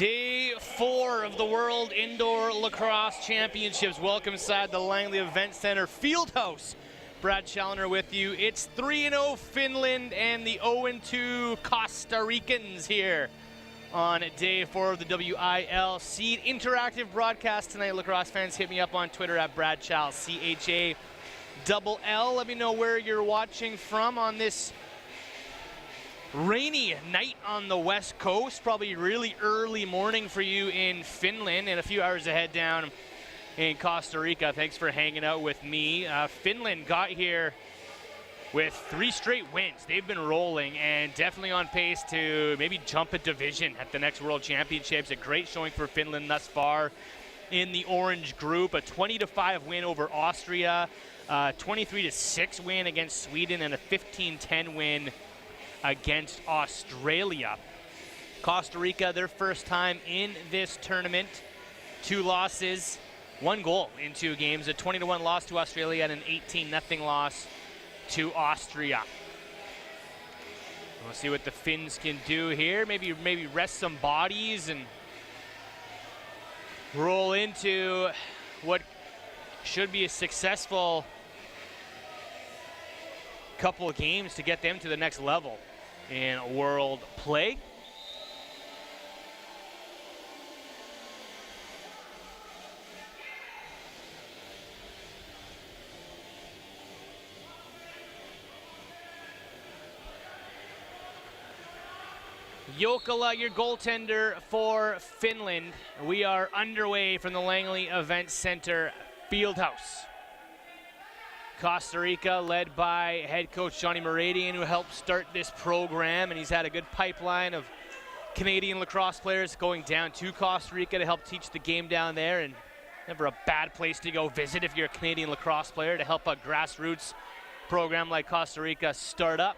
Day 4 of the World Indoor Lacrosse Championships. Welcome inside the Langley Event Center Fieldhouse. Brad Challoner with you. It's 3-0 Finland and the 0-2 Costa Ricans here on Day 4 of the WILC interactive broadcast tonight. Lacrosse fans, hit me up on Twitter at Brad Chal, CHALL. Let me know where you're watching from on this rainy night on the west coast. Probably really early morning for you in Finland and a few hours ahead down in Costa Rica. Thanks for hanging out with me. Finland got here with 3 straight wins. They've been rolling and definitely on pace to maybe jump a division at the next World Championships. A great showing for Finland thus far in the orange group. A 20-5 win over Austria, 23-6 win against Sweden, and a 15-10 win against Australia. Costa Rica, their first time in this tournament. 2 losses, 1 goal in 2 games. A 20-1 loss to Australia and an 18-0 loss to Austria. We'll see what the Finns can do here. Maybe rest some bodies and roll into what should be a successful couple of games to get them to the next level in world play. Jokela, your goaltender for Finland. We are underway from the Langley Event Center Fieldhouse. Costa Rica, led by head coach Johnny Moradian, who helped start this program, and he's had a good pipeline of Canadian lacrosse players going down to Costa Rica to help teach the game down there, and never a bad place to go visit if you're a Canadian lacrosse player to help a grassroots program like Costa Rica start up.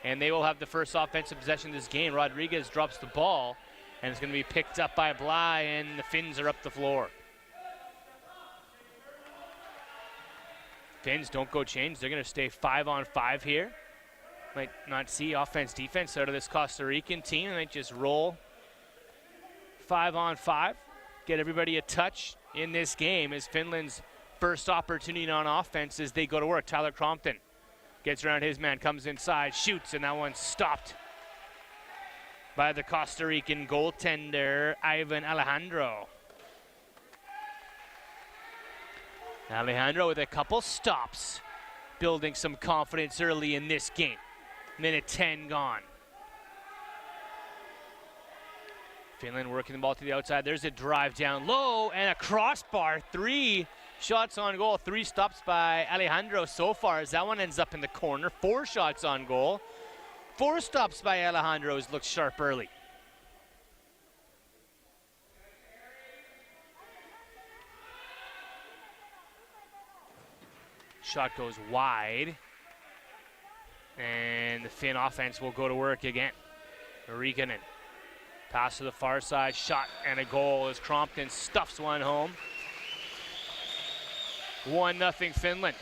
And they will have the first offensive possession of this game. Rodriguez drops the ball, and it's going to be picked up by Bly, and the Finns are up the floor. Finns don't go change. They're going to stay 5-on-5 here. Might not see offense-defense out of this Costa Rican team. They might just roll 5-on-5. Get everybody a touch in this game as Finland's first opportunity on offense as they go to work. Tyler Crompton gets around his man, comes inside, shoots, and that one's stopped by the Costa Rican goaltender, Ivan Alejandro. Alejandro with a couple stops, building some confidence early in this game. Minute 10 gone. Finland working the ball to the outside. There's a drive down low and a crossbar. 3 shots on goal, 3 stops by Alejandro so far as that one ends up in the corner. 4 shots on goal. 4 stops by Alejandro has looked sharp early. Shot goes wide, and the Finn offense will go to work again. Riikonen, pass to the far side, shot and a goal as Crompton stuffs one home. 1-0 Finland.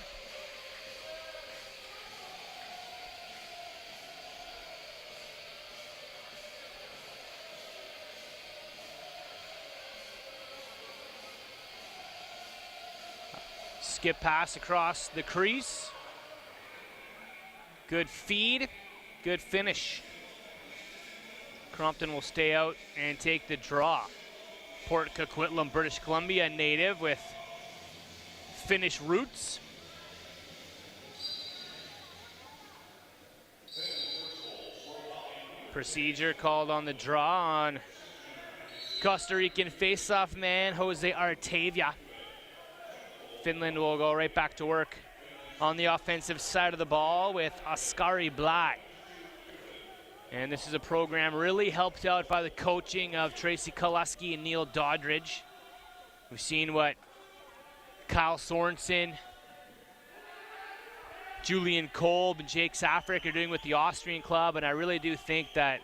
Skip pass across the crease. Good feed, good finish. Crompton will stay out and take the draw. Port Coquitlam, British Columbia native with Finnish roots. Procedure called on the draw on Costa Rican faceoff man Jose Artavia. Finland will go right back to work on the offensive side of the ball with Oskari Bly. And this is a program really helped out by the coaching of Tracy Kolaski and Neil Doddridge. We've seen what Kyle Sorensen, Julian Kolb, and Jake Safrick are doing with the Austrian club, and I really do think that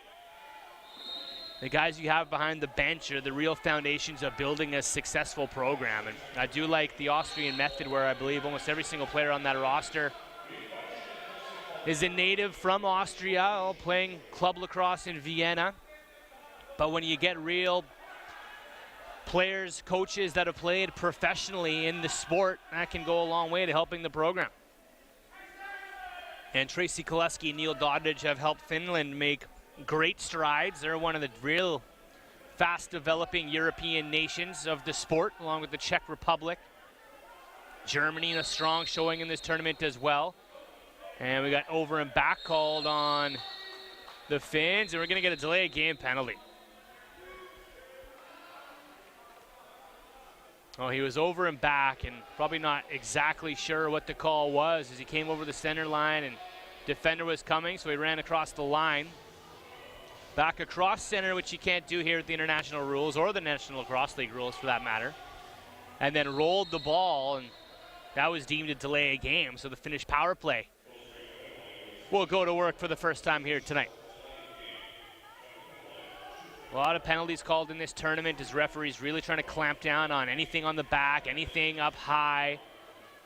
the guys you have behind the bench are the real foundations of building a successful program. And I do like the Austrian method where I believe almost every single player on that roster is a native from Austria, playing club lacrosse in Vienna. But when you get real players, coaches that have played professionally in the sport. That can go a long way to helping the program. And Tracy Koleski and Neil Doddridge have helped Finland make great strides. They're one of the real fast-developing European nations of the sport, along with the Czech Republic. Germany in a strong showing in this tournament as well. And we got over and back called on the Finns, and we're going to get a delay game penalty. Oh, he was over and back and probably not exactly sure what the call was as he came over the center line and defender was coming, so he ran across the line. Back across center, which you can't do here with the international rules or the National Lacrosse League rules for that matter. And then rolled the ball, and that was deemed a delay a game, so the Finnish power play will go to work for the first time here tonight. A lot of penalties called in this tournament as referees really trying to clamp down on anything on the back, anything up high,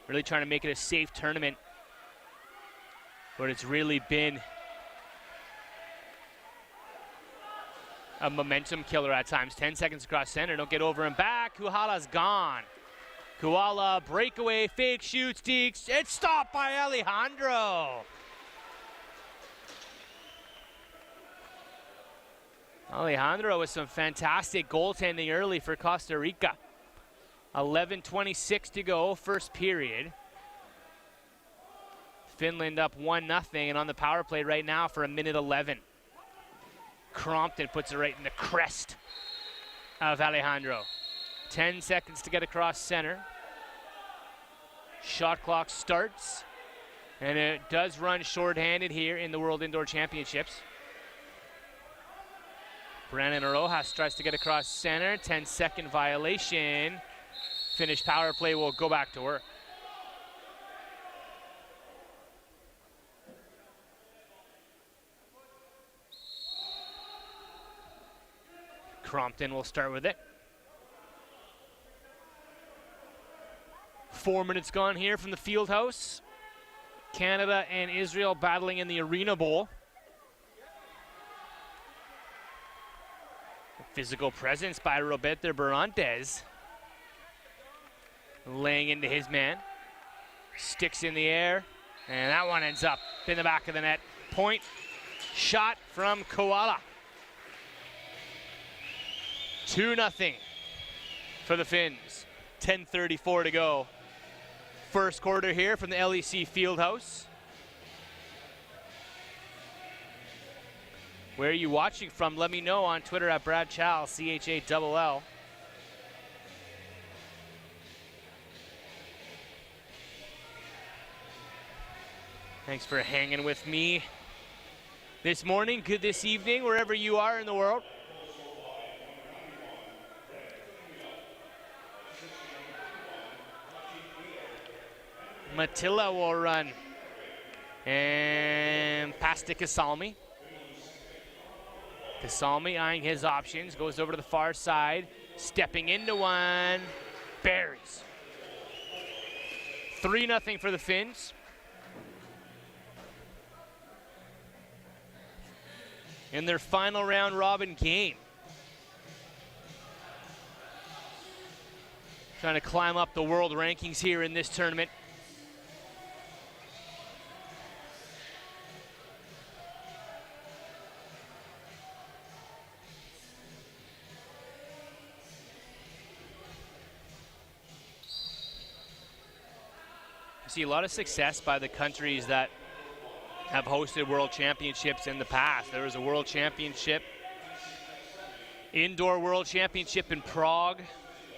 really trying to make it a safe tournament. But it's really been a momentum killer at times. 10 seconds across center, don't get over and back. Kuhala's gone. Kuala, breakaway, fake shoots, Deeks. It's stopped by Alejandro. Alejandro with some fantastic goaltending early for Costa Rica. 11:26 to go, first period. Finland up 1-0 and on the power play right now for 1:11. Crompton puts it right in the crest of Alejandro. 10 seconds to get across center. Shot clock starts, and it does run shorthanded here in the World Indoor Championships. Brandon Rojas tries to get across center. 10-second violation. Finnish power play will go back to work. Crompton will start with it. 4 minutes gone here from the field house. Canada and Israel battling in the Arena Bowl. Physical presence by Roberto Barantes. Laying into his man. Sticks in the air. And that one ends up in the back of the net. Point shot from Koala. 2-0 for the Finns. 10:34 to go. First quarter here from the LEC Fieldhouse. Where are you watching from? Let me know on Twitter at Brad Chal, CHALL. Thanks for hanging with me this morning, good this evening, wherever you are in the world. Matilla will run. And pass to Kasalmi. Kasalmi eyeing his options, goes over to the far side, stepping into one, buries. 3-0 for the Finns. In their final round robin game. Trying to climb up the world rankings here in this tournament. See a lot of success by the countries that have hosted world championships in the past. There was a world championship, indoor world championship in Prague,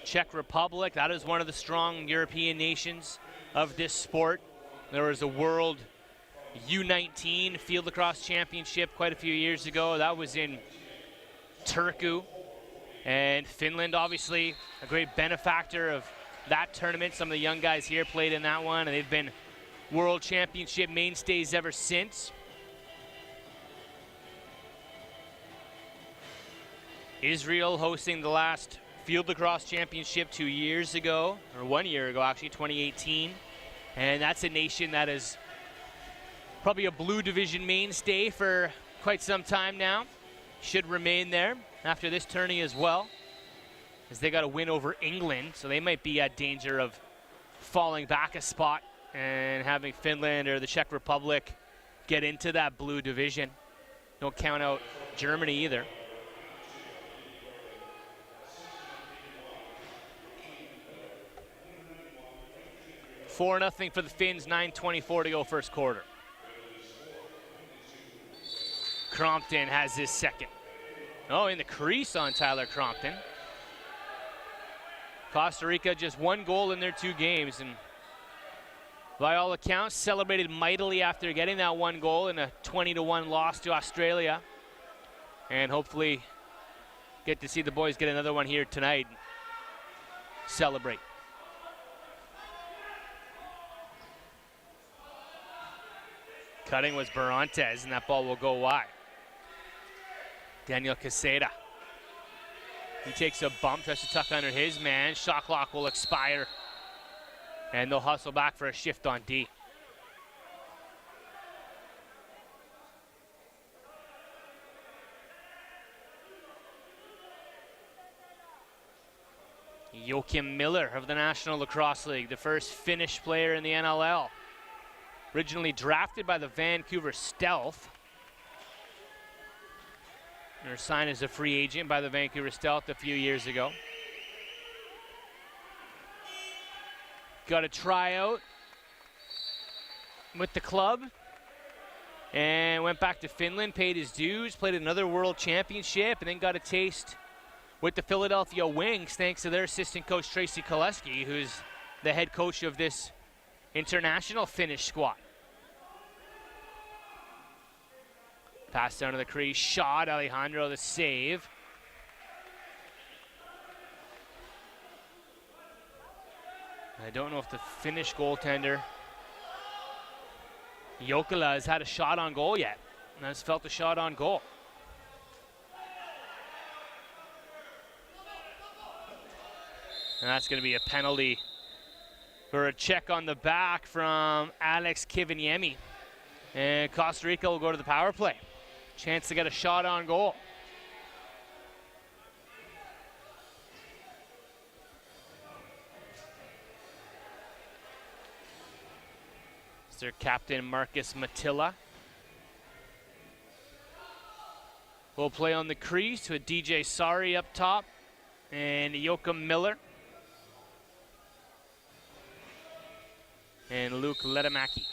Czech Republic. That is one of the strong European nations of this sport. There was a world U19 field lacrosse championship quite a few years ago. That was in Turku. And Finland, obviously, a great benefactor of that tournament. Some of the young guys here played in that one, and they've been World Championship mainstays ever since. Israel hosting the last Field Lacrosse Championship 2 years ago, or 1 year ago actually, 2018. And that's a nation that is probably a Blue Division mainstay for quite some time now. Should remain there after this tourney as well. as they got a win over England, so they might be at danger of falling back a spot and having Finland or the Czech Republic get into that blue division. Don't count out Germany either. Four nothing for the Finns, 9:24 to go first quarter. Crompton has his second. Oh, in the crease on Tyler Crompton. Costa Rica just one goal in their 2 games, and by all accounts, celebrated mightily after getting that 1 goal in a 20-1 loss to Australia. And hopefully get to see the boys get another one here tonight. Celebrate. Cutting was Barantes, and that ball will go wide. Daniel Quesada. He takes a bump, tries to tuck under his man. Shot clock will expire. And they'll hustle back for a shift on D. Joachim Miller of the National Lacrosse League, the first Finnish player in the NLL. Originally drafted by the Vancouver Stealth. Or signed as a free agent by the Vancouver Stealth a few years ago. Got a tryout with the club and went back to Finland, paid his dues, played another World Championship, and then got a taste with the Philadelphia Wings thanks to their assistant coach Tracy Koleski, who's the head coach of this international Finnish squad. Pass down to the crease, shot, Alejandro the save. I don't know if the Finnish goaltender, Jokela, has had a shot on goal yet. And has felt a shot on goal. And that's going to be a penalty for a check on the back from Alex Kiviniemi. And Costa Rica will go to the power play. Chance to get a shot on goal. It's their captain, Marcus Matilla. Will play on the crease with DJ Sari up top and Joachim Miller. And Luke Ledemäki.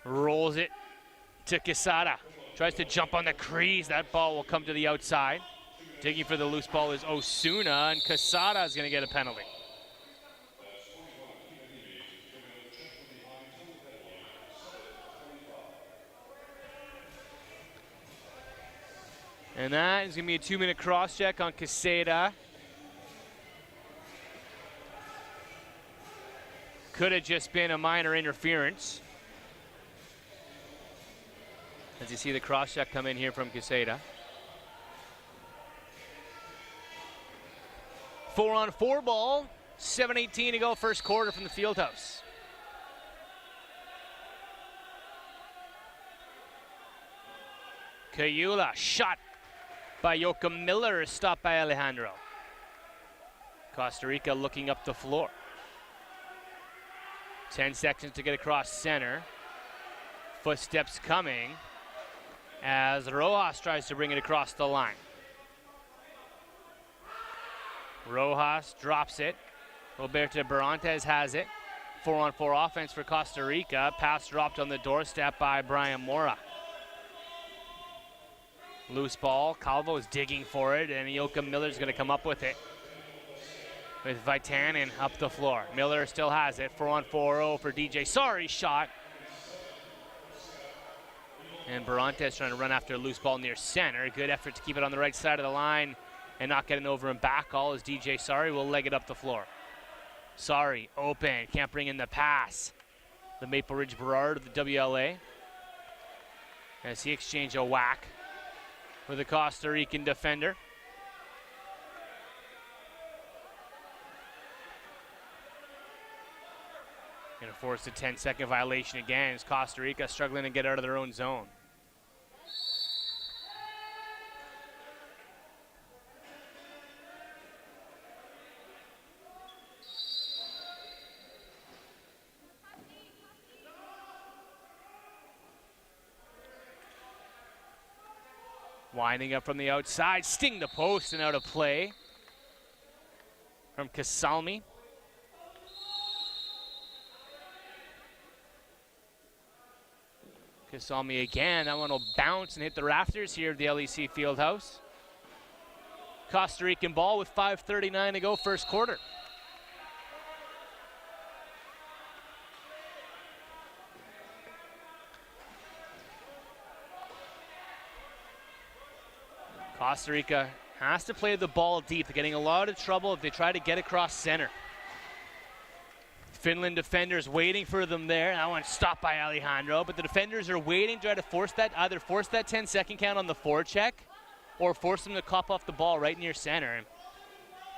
Rolls it to Quesada. Tries to jump on the crease. That ball will come to the outside. Digging for the loose ball is Osuna, and Quesada is going to get a penalty. And that is going to be a 2-minute cross-check on Quesada. Could have just been a minor interference. As you see the cross-check come in here from Quesada. 4-on-4 ball. 7:18 to go, first quarter from the Fieldhouse. Kayula, shot by Joachim Miller, stopped by Alejandro. Costa Rica looking up the floor. 10 seconds to get across center. Footsteps coming as Rojas tries to bring it across the line. Rojas drops it. Roberto Barantes has it. 4-on-4 offense for Costa Rica. Pass dropped on the doorstep by Brian Mora. Loose ball. Calvo is digging for it, and Joachim Miller's going to come up with it. With Vitanen up the floor. Miller still has it. 4-on-4 for DJ. Sorry, shot. And Barantes trying to run after a loose ball near center. Good effort to keep it on the right side of the line and not getting over and back. All as DJ Sari will leg it up the floor. Sari open, can't bring in the pass. The Maple Ridge Berard of the WLA. As he exchanged a whack with a Costa Rican defender. Going to force a 10-second violation again as Costa Rica struggling to get out of their own zone. Winding up from the outside, sting the post and out of play from Kasalmi. Kasalmi again, that one will bounce and hit the rafters here at the LEC Fieldhouse. Costa Rican ball with 5:39 to go, first quarter. Costa Rica has to play the ball deep. They're getting a lot of trouble if they try to get across center. Finland defenders waiting for them there. That one's stopped by Alejandro, but the defenders are waiting to try to force that 10-second count on the forecheck or force them to cop off the ball right near center.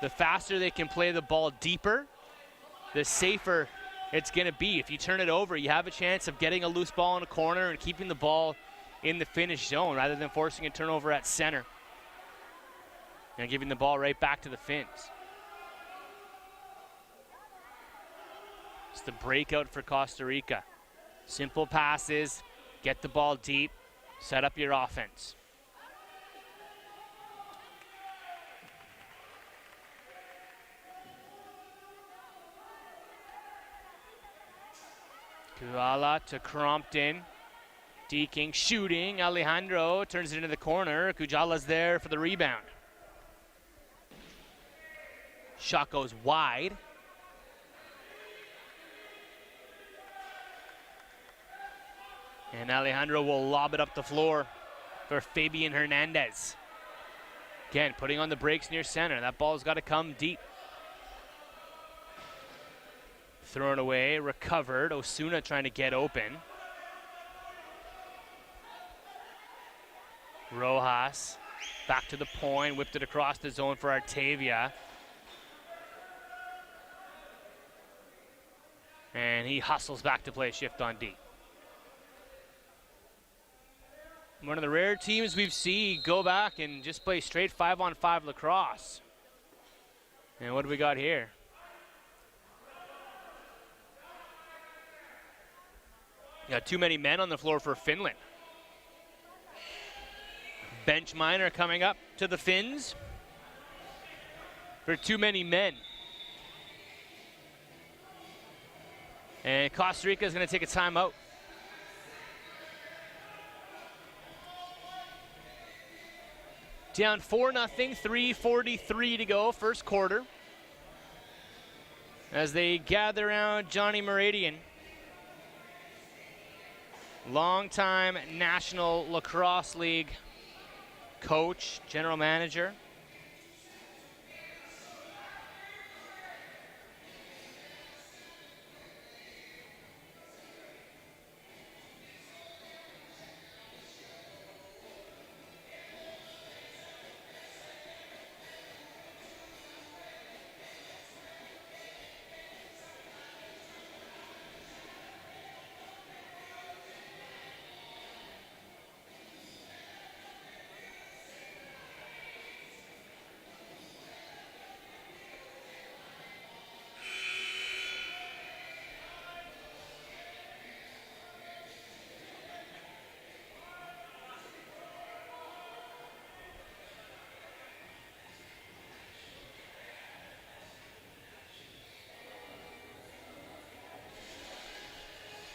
The faster they can play the ball deeper, the safer it's going to be. If you turn it over, you have a chance of getting a loose ball in a corner and keeping the ball in the finish zone rather than forcing a turnover at center and giving the ball right back to the Finns. It's the breakout for Costa Rica. Simple passes, get the ball deep, set up your offense. Kuala to Crompton. Deking shooting. Alejandro turns it into the corner. Kujala's there for the rebound. Shot goes wide. And Alejandro will lob it up the floor for Fabian Hernandez. Again, putting on the brakes near center. That ball's got to come deep. Thrown away, recovered. Osuna trying to get open. Rojas back to the point, whipped it across the zone for Artavia. And he hustles back to play shift on D. One of the rare teams we've seen go back and just play straight 5-on-5 lacrosse. And what do we got here? Got too many men on the floor for Finland. Bench minor coming up to the Finns for too many men. And Costa Rica is going to take a timeout. Down 4-0, 3:43 to go, first quarter. As they gather around Johnny Meridian, longtime National Lacrosse League coach, general manager.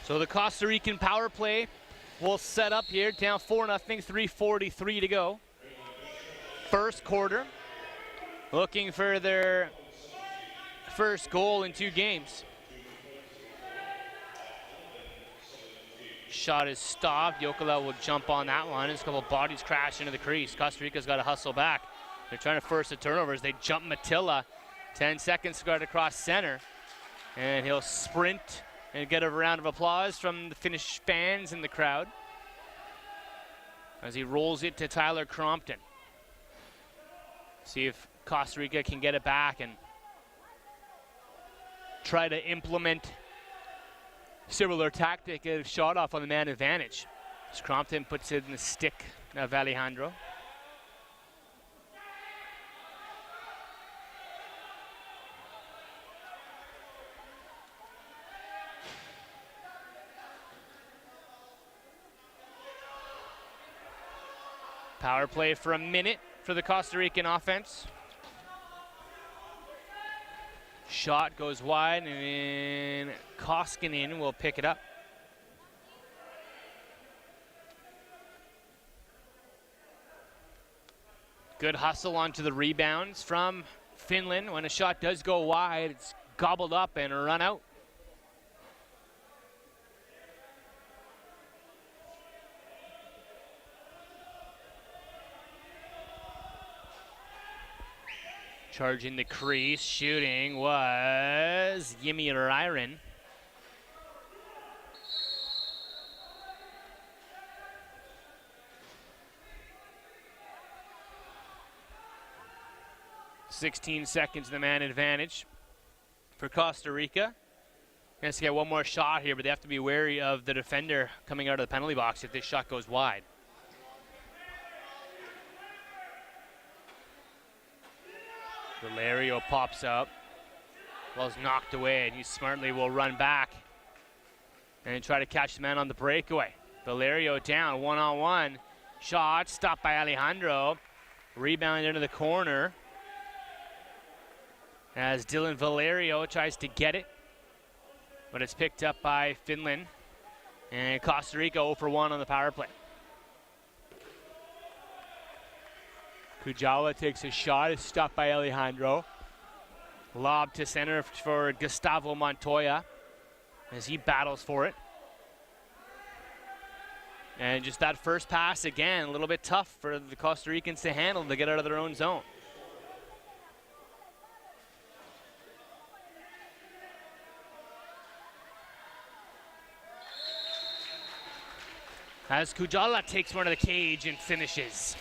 So the Costa Rican power play will set up here, down 4-0, 3:43 to go. First quarter, looking for their first goal in 2 games. Shot is stopped. Jokela will jump on that one. There's a couple of bodies crash into the crease. Costa Rica's got to hustle back. They're trying to force the turnovers. They jump Matilla. 10 seconds to guard across center. And he'll sprint and get a round of applause from the Finnish fans in the crowd as he rolls it to Tyler Crompton. See if Costa Rica can get it back and try to implement similar tactic of shot off on the man advantage. As Crompton puts it in the stick of Alejandro. Power play for a minute for the Costa Rican offense. Shot goes wide, and then Koskinen will pick it up. Good hustle onto the rebounds from Finland. When a shot does go wide, it's gobbled up and run out. Charging the crease, shooting was Yimi Ryren. "16 seconds, the man advantage for Costa Rica. Gonna get one more shot here, but they have to be wary of the defender coming out of the penalty box if this shot goes wide. Valerio pops up. Ball's knocked away, and he smartly will run back and try to catch the man on the breakaway. Valerio down, one-on-one. Shot stopped by Alejandro. Rebound into the corner as Dylan Valerio tries to get it, but it's picked up by Finland. And Costa Rica 0 for 1 on the power play. Kujawa takes a shot, is stopped by Alejandro. Lob to center for Gustavo Montoya as he battles for it. And just that first pass again, a little bit tough for the Costa Ricans to handle to get out of their own zone. As Kujala takes one to the cage and finishes.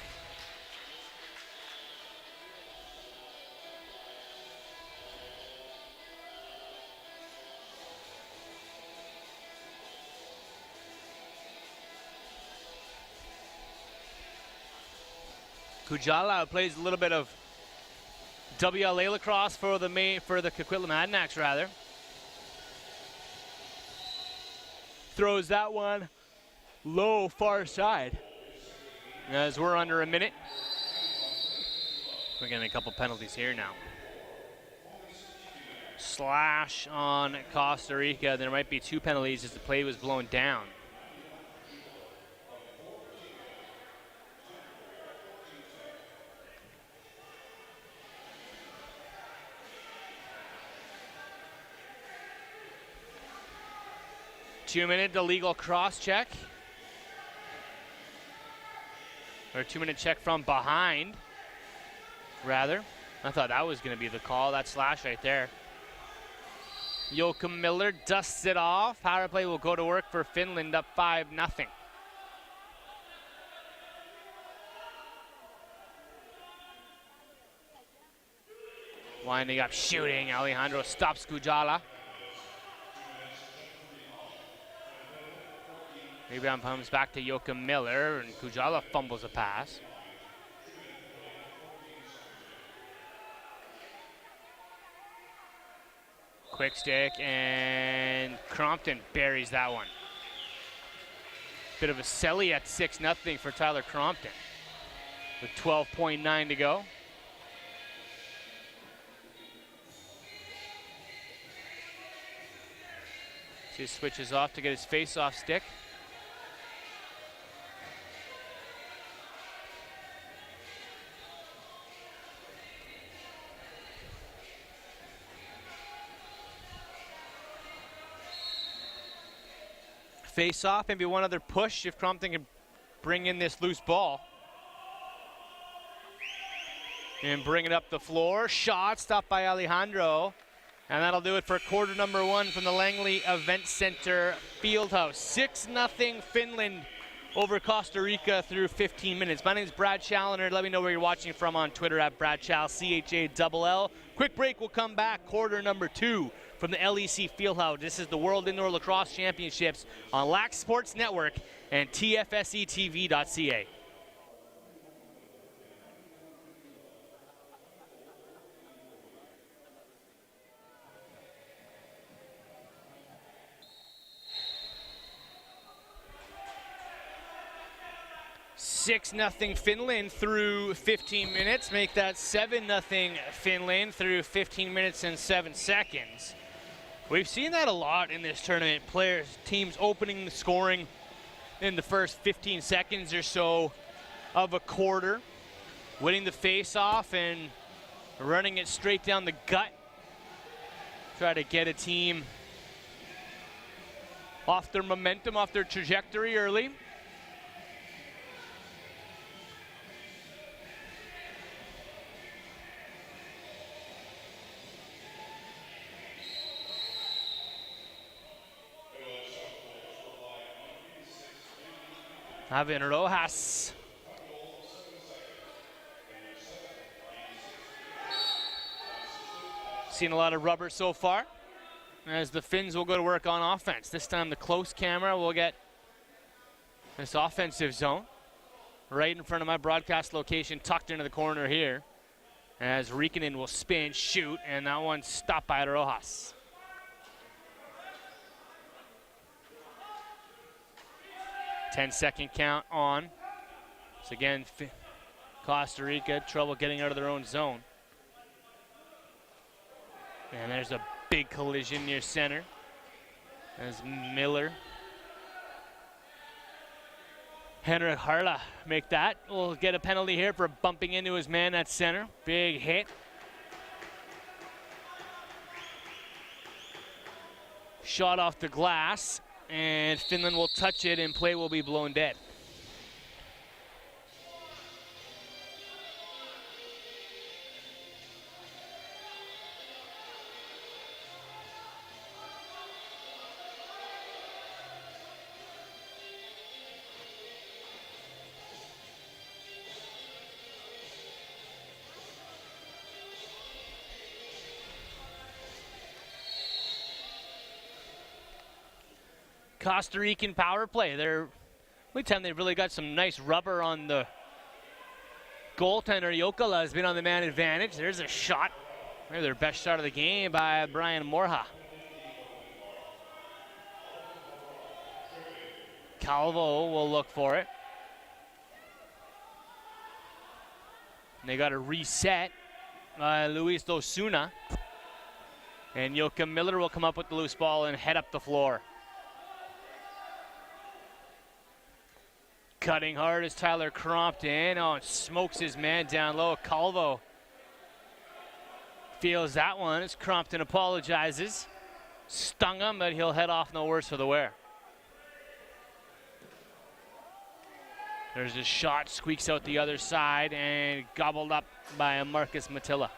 Kujala plays a little bit of WLA lacrosse for the Coquitlam Adanacs, rather. Throws that one low, far side. As we're under a minute. We're getting a couple penalties here now. Slash on Costa Rica. There might be 2 penalties as the play was blown down. Two-minute illegal cross check. Or a 2-minute check from behind, rather. I thought that was going to be the call. That slash right there. Joachim Miller dusts it off. Power play will go to work for Finland, up 5-0. Winding up shooting. Alejandro stops Kujala. Rebound comes back to Joachim Miller, and Kujala fumbles a pass. Quick stick, and Crompton buries that one. Bit of a celly at 6-0 for Tyler Crompton with 12.9 to go. So he switches off to get his face-off stick. Face off, maybe one other push if Crompton can bring in this loose ball. And bring it up the floor. Shot stopped by Alejandro. And that'll do it for quarter number 1 from the Langley Event Center Fieldhouse. 6-0 Finland over Costa Rica through 15 minutes. My name is Brad Challoner. Let me know where you're watching from on Twitter at BradChal, CHALL. Quick break, we'll come back. Quarter number 2 from from the LEC Fieldhouse. This is the World Indoor Lacrosse Championships on LAC Sports Network and TFSETV.ca. $6-0 Finland through 15 minutes. Make that 7-0 Finland through 15 minutes and 7 seconds. We've seen that a lot in this tournament. Teams opening the scoring in the first 15 seconds or so of a quarter, winning the face-off and running it straight down the gut. Try to get a team off their momentum, off their trajectory early. Javier Rojas. Seen a lot of rubber so far as the Finns will go to work on offense. This time the close camera will get this offensive zone right in front of my broadcast location, tucked into the corner here, as Riikonen will spin, shoot, and that one's stopped by Rojas. Ten-second count on. So again, Costa Rica, trouble getting out of their own zone. And there's a big collision near center as Miller. Henrik Harla make that. Will get a penalty here for bumping into his man at center. Big hit. Shot off the glass. And Finland will touch it and play will be blown dead. Costa Rican power play. Every time they've really got some nice rubber on the goaltender. Jokela has been on the man advantage. There's a shot. Maybe their best shot of the game by Brian Morha. Calvo will look for it. And they got a reset by Luis Osuna. And Joachim Miller will come up with the loose ball and head up the floor. Cutting hard is Tyler Crompton. Oh, and smokes his man down low. Calvo feels that one as Crompton apologizes. Stung him, but he'll head off no worse for the wear. There's a shot, squeaks out the other side and gobbled up by Marcus Matilla.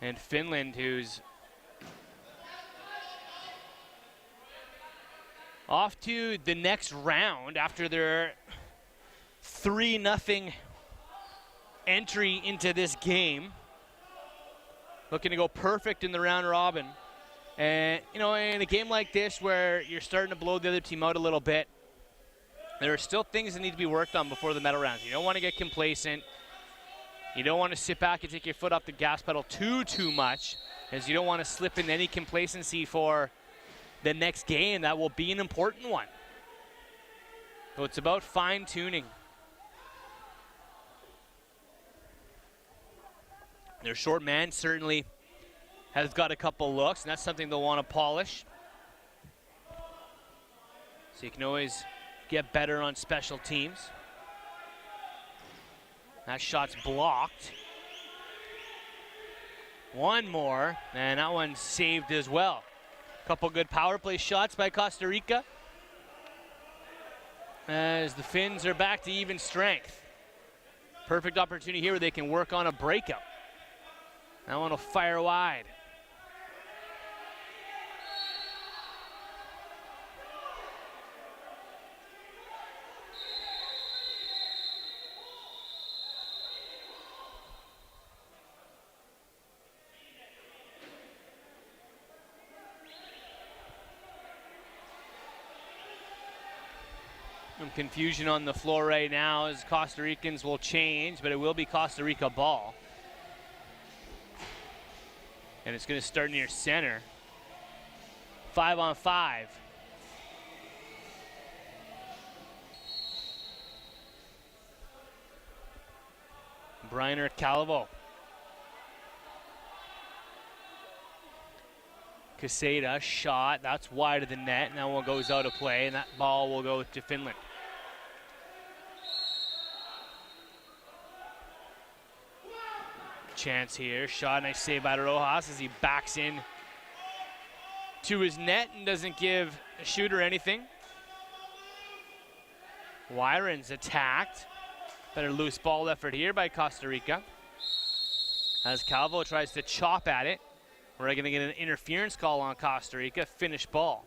And Finland, who's off to the next round after their 3-0 entry into this game. Looking to go perfect in the round robin. And, you know, in a game like this where you're starting to blow the other team out a little bit, there are still things that need to be worked on before the medal rounds. You don't want to get complacent. You don't want to sit back and take your foot off the gas pedal too much, as you don't want to slip into any complacency for the next game. That will be an important one. So it's about fine-tuning. Their short man certainly has got a couple looks, and that's something they'll want to polish. So you can always get better on special teams. That shot's blocked. One more, and that one's saved as well. Couple good power play shots by Costa Rica as the Finns are back to even strength. Perfect opportunity here where they can work on a breakup. That one will fire wide. Some confusion on the floor right now as Costa Ricans will change, but it will be Costa Rica ball. And it's going to start near center. 5-on-5. Briner Calvo. Caseta shot, that's wide of the net, and that one goes out of play, and that ball will go to Finland. Chance here, shot, nice save by Rojas as he backs in to his net and doesn't give a shooter anything. Wyron's attacked. Better loose ball effort here by Costa Rica. As Calvo tries to chop at it. We're going to get an interference call on Costa Rica. Finish ball.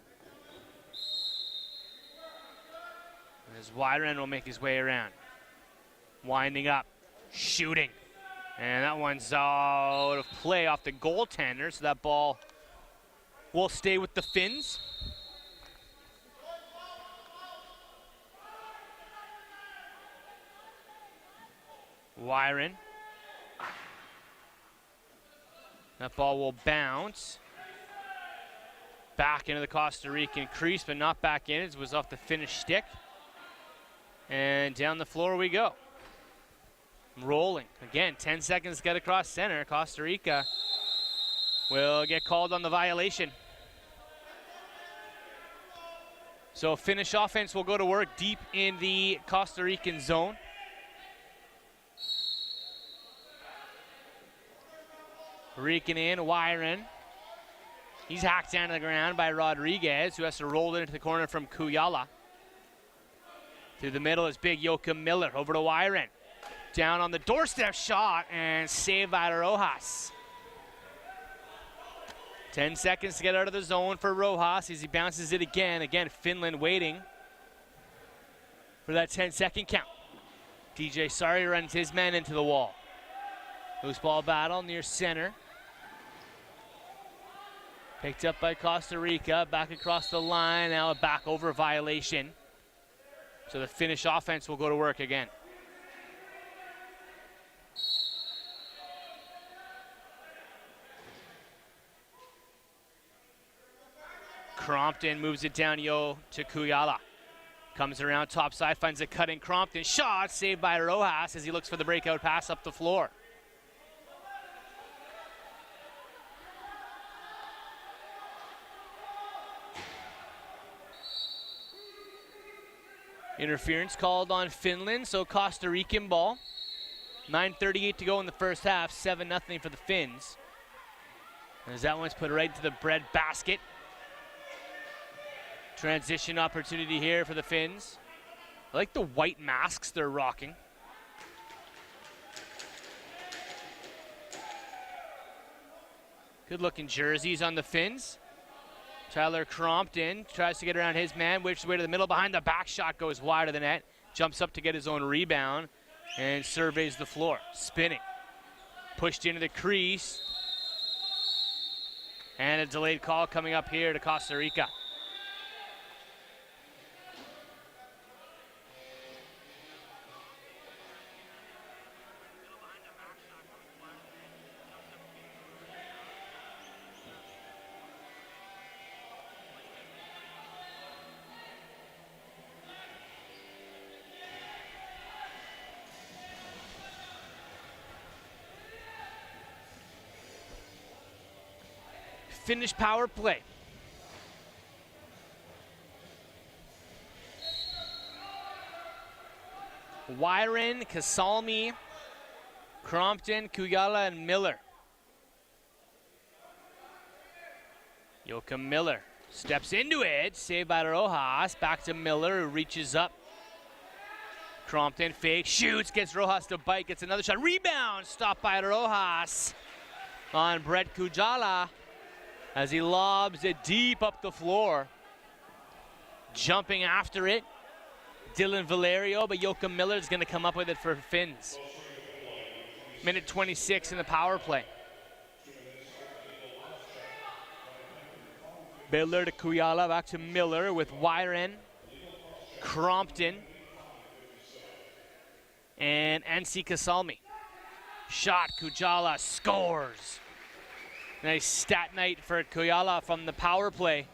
As Wyron will make his way around. Winding up. Shooting. And that one's out of play off the goaltender, so that ball will stay with the Finns. Wyron. That ball will bounce. Back into the Costa Rican crease, but not back in. It was off the Finnish stick. And down the floor we go. Rolling. Again, 10 seconds to get across center. Costa Rica will get called on the violation. So Finnish offense will go to work deep in the Costa Rican zone. Rican in, Wyron. He's hacked down to the ground by Rodriguez, who has to roll it into the corner from Kuyala. Through the middle is big Joachim Miller, over to Wyron. Down on the doorstep shot, and saved by Rojas. 10 seconds to get out of the zone for Rojas as he bounces it again. Again, Finland waiting for that 10-second count. DJ Sari runs his man into the wall. Loose ball battle near center. Picked up by Costa Rica, back across the line, now a back over violation. So the Finnish offense will go to work again. Crompton moves it down to Kuyala. Comes around top side, finds a cutting Crompton shot, saved by Rojas as he looks for the breakout pass up the floor. Interference called on Finland, so Costa Rican ball. 9:38 to go in the first half, 7-0 for the Finns. As that one's put right into the bread basket. Transition opportunity here for the Finns. I like the white masks they're rocking. Good looking jerseys on the Finns. Tyler Crompton tries to get around his man, which way to the middle behind the back shot goes wide of the net. Jumps up to get his own rebound and surveys the floor. Spinning. Pushed into the crease. And a delayed call coming up here to Costa Rica. Finnish power play. Wyron, Kasalmi, Crompton, Kuyala, and Miller. Joachim Miller steps into it, saved by Rojas. Back to Miller, who reaches up. Crompton fake, shoots, gets Rojas to bite, gets another shot. Rebound, stopped by Rojas on Brett Kujala as he lobs it deep up the floor. Jumping after it, Dylan Valerio, but Joachim Miller is going to come up with it for Finns. Minute 26 in the power play. Miller to Kuyala, back to Miller with Wyron. Crompton and Ansi Kasalmi. Shot, Kujala scores. Nice stat night for Kujala from the power play,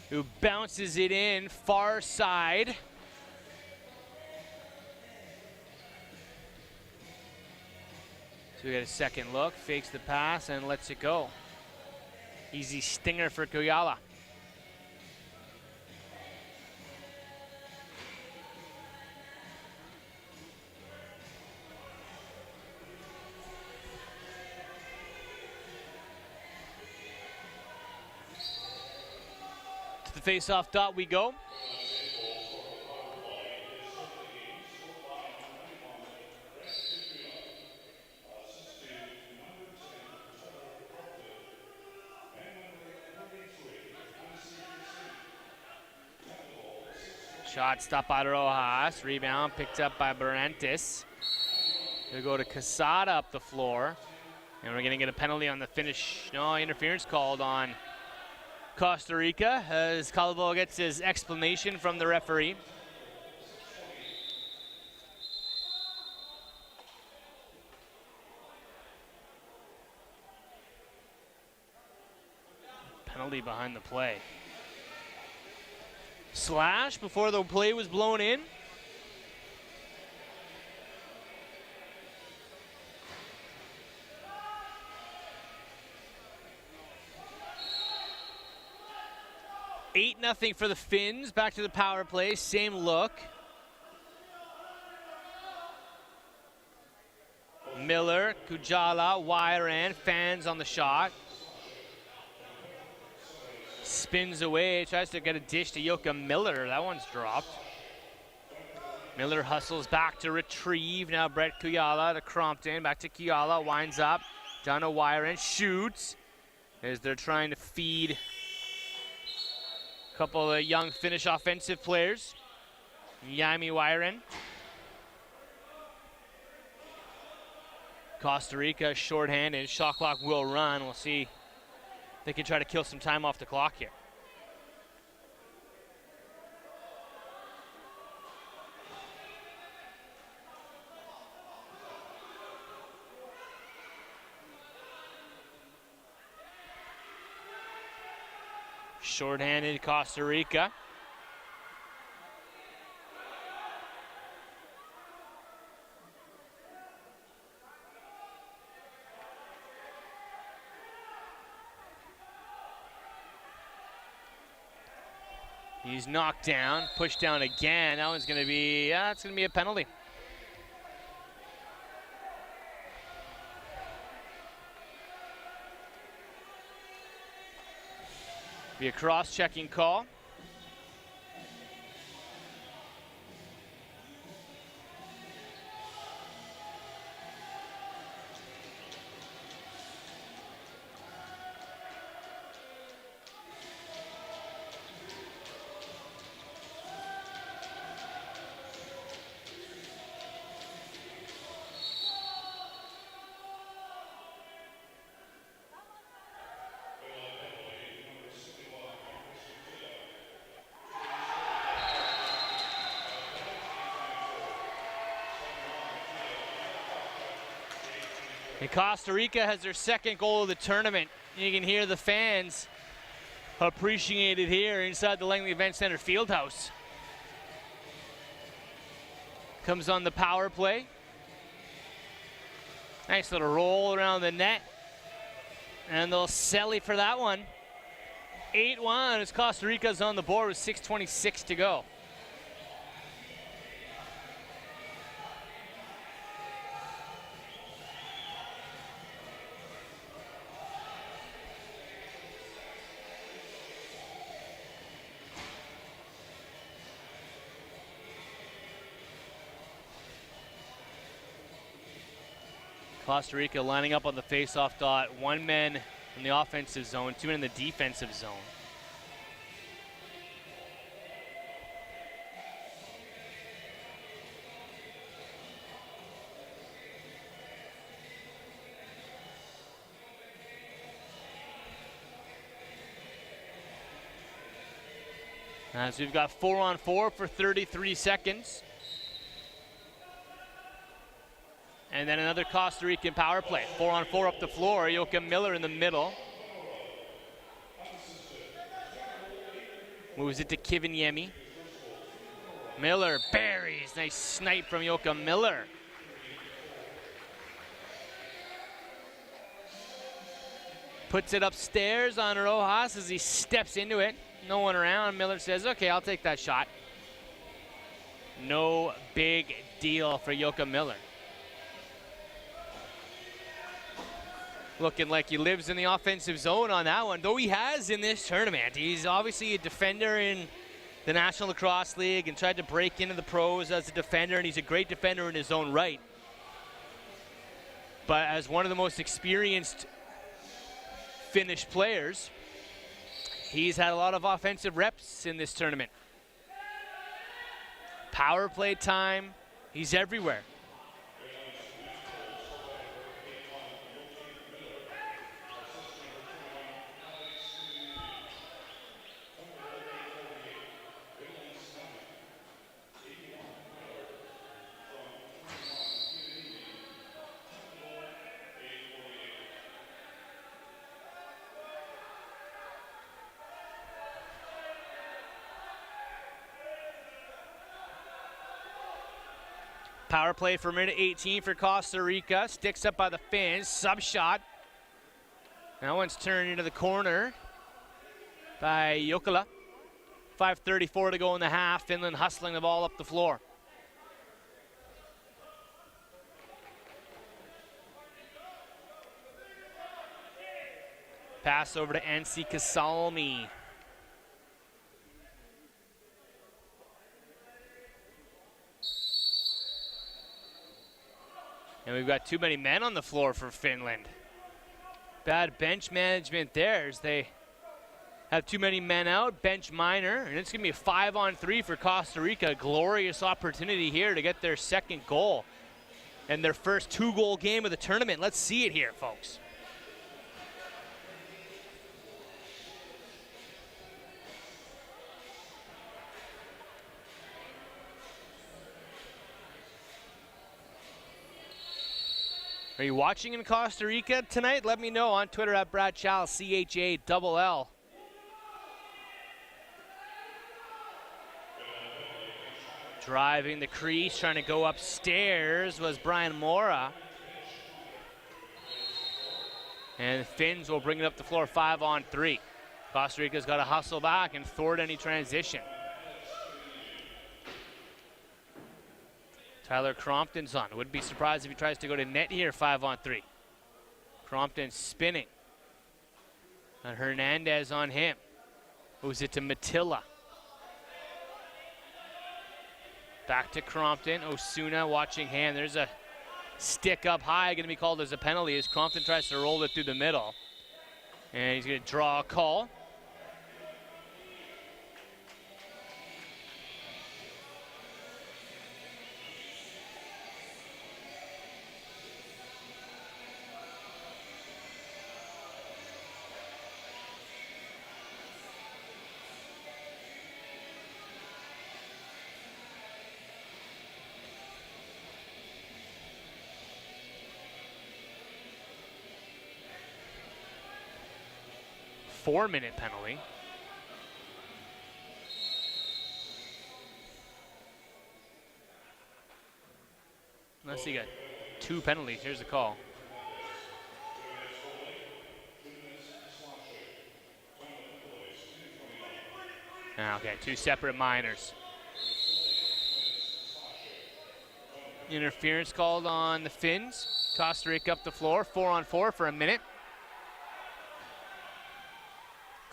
who bounces it in far side. So we got a second look, fakes the pass and lets it go. Easy stinger for Kujala. To the face-off dot we go. Shot stopped by Rojas. Rebound picked up by Barantes. He'll go to Quesada up the floor. And we're going to get a penalty on the finish. No, interference called on Costa Rica as Calvo gets his explanation from the referee. Penalty behind the play. Slash before the play was blown in. Eight 0 for the Finns. Back to the power play. Same look. Miller, Kujala, wire in. Fans on the shot. Spins away, tries to get a dish to Yoka Miller. That one's dropped. Miller hustles back to retrieve. Now Brett Kujala to Crompton. Back to Kujala, winds up. Down to Wyren, shoots. As they're trying to feed a couple of young Finnish offensive players. Jami Wyren. Costa Rica shorthanded. Shot clock will run. We'll see. They can try to kill some time off the clock here. Shorthanded Costa Rica. He's knocked down, pushed down again. That one's going to be, it's going to be a penalty. Be a cross-checking call. And Costa Rica has their second goal of the tournament. You can hear the fans appreciate it here inside the Langley Event Center Fieldhouse. Comes on the power play. Nice little roll around the net. And they'll sell it for that one. 8-1 as Costa Rica's on the board with 6:26 to go. Costa Rica lining up on the face-off dot. One man in the offensive zone, two men in the defensive zone. As we've got 4-on-4 for 33 seconds. And then another Costa Rican power play. 4-on-4 up the floor. Joachim Miller in the middle. Moves it to Kiviniemi. Miller buries. Nice snipe from Joachim Miller. Puts it upstairs on Rojas as he steps into it. No one around. Miller says, okay, I'll take that shot. No big deal for Joachim Miller. Looking like he lives in the offensive zone on that one, though he has in this tournament. He's obviously a defender in the National Lacrosse League and tried to break into the pros as a defender, and he's a great defender in his own right. But as one of the most experienced Finnish players, he's had a lot of offensive reps in this tournament. Power play time, he's everywhere. Power play for minute 18 for Costa Rica. Sticks up by the Finns. Sub shot. That one's turned into the corner by Jokela. 5:34 to go in the half. Finland hustling the ball up the floor. Pass over to Anssi Kasalmi. And we've got too many men on the floor for Finland. Bad bench management there as they have too many men out, bench minor, and it's gonna be a 5-on-3 for Costa Rica. Glorious opportunity here to get their second goal and their first 2-goal game of the tournament. Let's see it here, folks. Are you watching in Costa Rica tonight? Let me know on Twitter at Brad Chal, CHALL. Driving the crease, trying to go upstairs was Brian Mora. And the Finns will bring it up the floor 5-on-3. Costa Rica's got to hustle back and thwart any transition. Tyler Crompton's on. Wouldn't be surprised if he tries to go to net here, 5-on-3. Crompton spinning. And Hernandez on him. Moves it to Matilla. Back to Crompton. Osuna watching hand. There's a stick up high, going to be called as a penalty as Crompton tries to roll it through the middle. And he's going to draw a call. Four-minute penalty. Let's see, got 2 penalties. Here's the call. Okay, 2 separate minors. Interference called on the Finns. Costa Rica up the floor, 4-on-4 for a minute.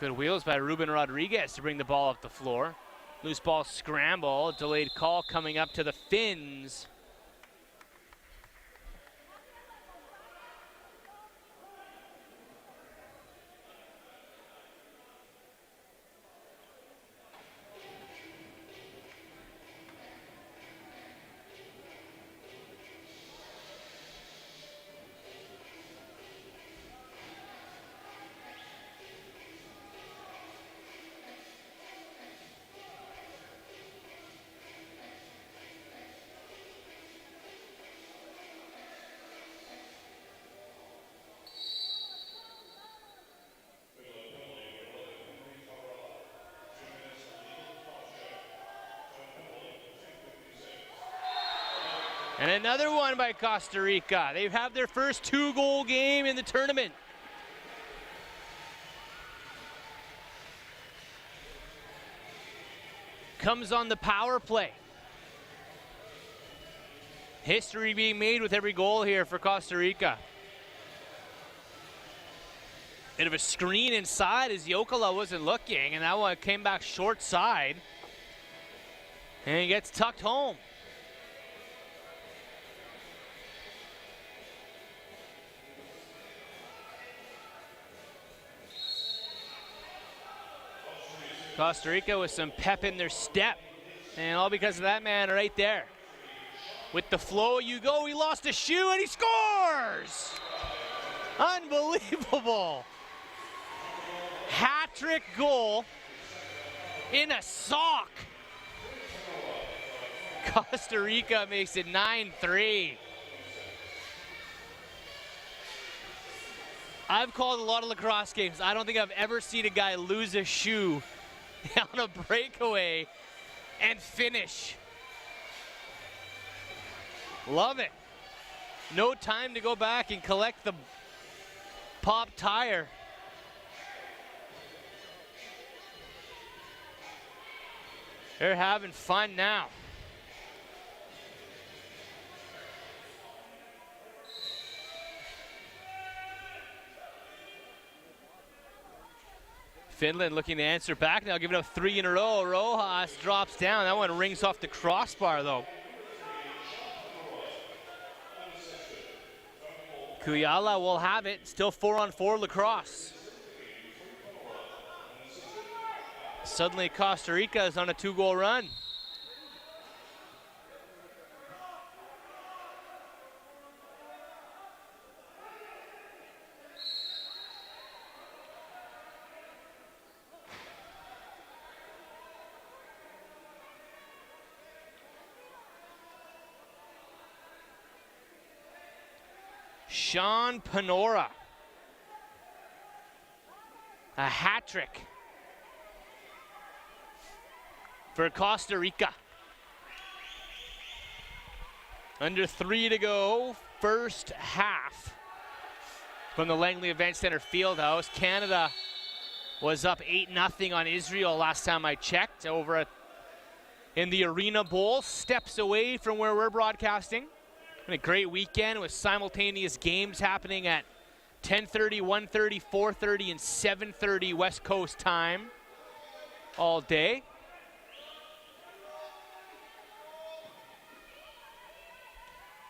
Good wheels by Ruben Rodriguez to bring the ball up the floor. Loose ball scramble, delayed call coming up to the Finns. And another one by Costa Rica. They have their first 2-goal game in the tournament. Comes on the power play. History being made with every goal here for Costa Rica. Bit of a screen inside as Jokela wasn't looking, and that one came back short side. And he gets tucked home. Costa Rica with some pep in their step. And all because of that man right there. With the flow you go, he lost a shoe and he scores! Unbelievable. Hat-trick goal in a sock. Costa Rica makes it 9-3. I've called a lot of lacrosse games. I don't think I've ever seen a guy lose a shoe on a breakaway and finish. Love it. No time to go back and collect the pop tire. They're having fun now. Finland looking to answer back now, giving up 3 in a row. Rojas drops down. That one rings off the crossbar, though. Kuyala will have it. Still 4-on-4 lacrosse. Suddenly Costa Rica is on a 2-goal run. Sean Panora. A hat trick for Costa Rica. Under 3 to go, first half from the Langley Event Center Fieldhouse. Canada was up 8-0 on Israel last time I checked over in the Arena Bowl, steps away from where we're broadcasting. A great weekend with simultaneous games happening at 10:30, 1:30, 4:30, and 7:30 West Coast time all day.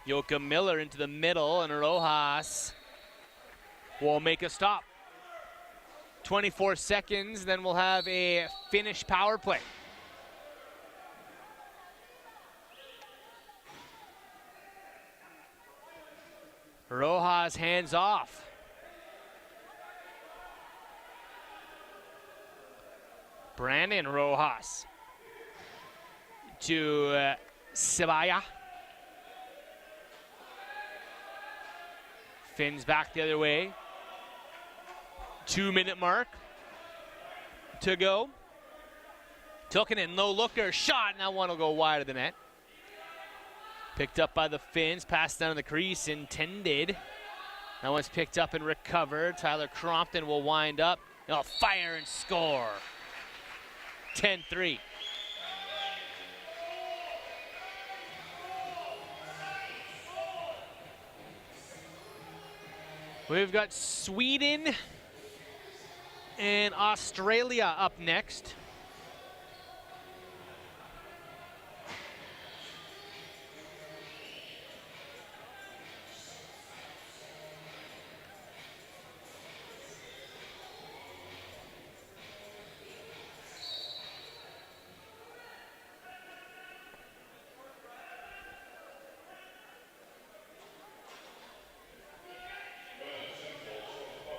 Yoka Miller into the middle, and Rojas will make a stop. 24 seconds, then we'll have a Finnish power play. Rojas hands off. Brandon Rojas to Sabaya. Finns back the other way. 2-minute mark to go. Tilkinen, no looker, shot, and that one will go wide of the net. Picked up by the Finns, passed down the crease, intended. That one's picked up and recovered. Tyler Crompton will wind up. He'll fire and score. 10-3. We've got Sweden and Australia up next.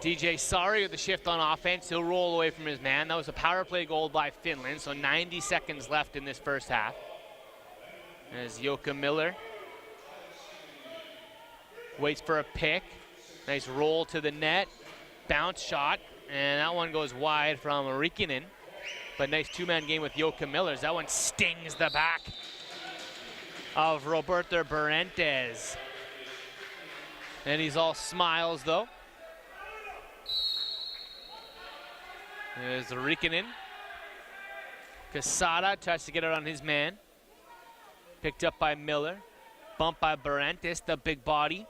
DJ Sari with the shift on offense. He'll roll away from his man. That was a power play goal by Finland, so 90 seconds left in this first half. As Yoka Miller waits for a pick. Nice roll to the net. Bounce shot, and that one goes wide from Rikinen. But nice two-man game with Yoka Miller. That one stings the back of Roberto Barrantes. And he's all smiles, though. There's Rikkonen. Quesada tries to get it on his man. Picked up by Miller. Bumped by Barrantes, the big body.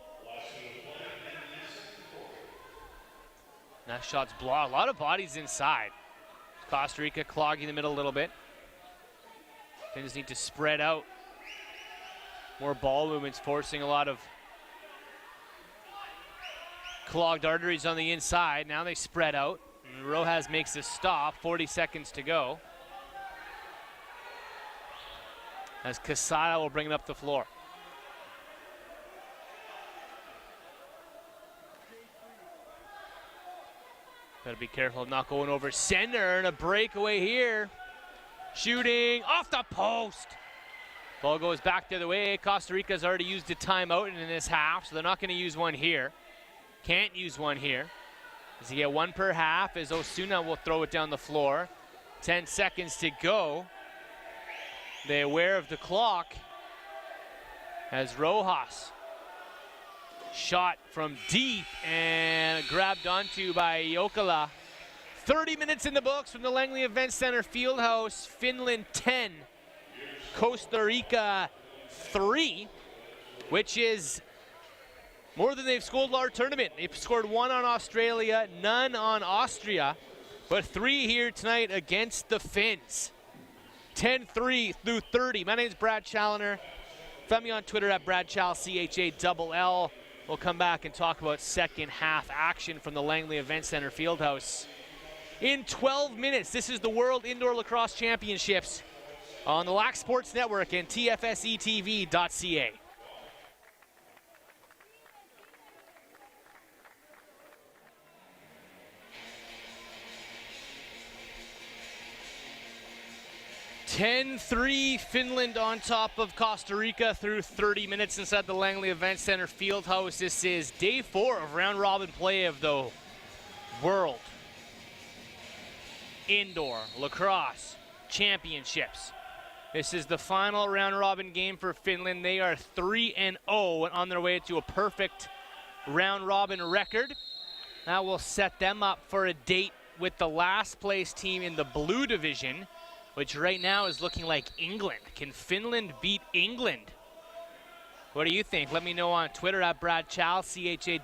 That shot's blocked. A lot of bodies inside. Costa Rica clogging the middle a little bit. Finns need to spread out. More ball movements, forcing a lot of clogged arteries on the inside. Now they spread out. And Rojas makes a stop. 40 seconds to go. As Quesada will bring it up the floor. Gotta be careful of not going over center, and a breakaway here. Shooting off the post. Ball goes back the other way. Costa Rica's already used a timeout in this half, so they're not gonna use one here. Can't use one here. As you get one per half, as Osuna will throw it down the floor. 10 seconds to go. They're aware of the clock as Rojas. Shot from deep and grabbed onto by Jokela. 30 minutes in the books from the Langley Event Center Fieldhouse. Finland 10, Costa Rica 3, which is more than they've scored our tournament. They've scored 1 on Australia, none on Austria, but 3 here tonight against the Finns. 10-3 through 30. My name's Brad Challoner. Find me on Twitter at BradChal, CHALL. We'll come back and talk about second half action from the Langley Event Center Fieldhouse. In 12 minutes, this is the World Indoor Lacrosse Championships on the LAC Sports Network and TFSETV.ca. (10-3) Finland on top of Costa Rica through 30 minutes inside the Langley Event Center Fieldhouse. This is day 4 of round robin play of the World Indoor Lacrosse Championships. This is the final round robin game for Finland. They are 3-0 on their way to a perfect round robin record. That will set them up for a date with the last place team in the blue division, which right now is looking like England. Can Finland beat England? What do you think? Let me know on Twitter at BradChal,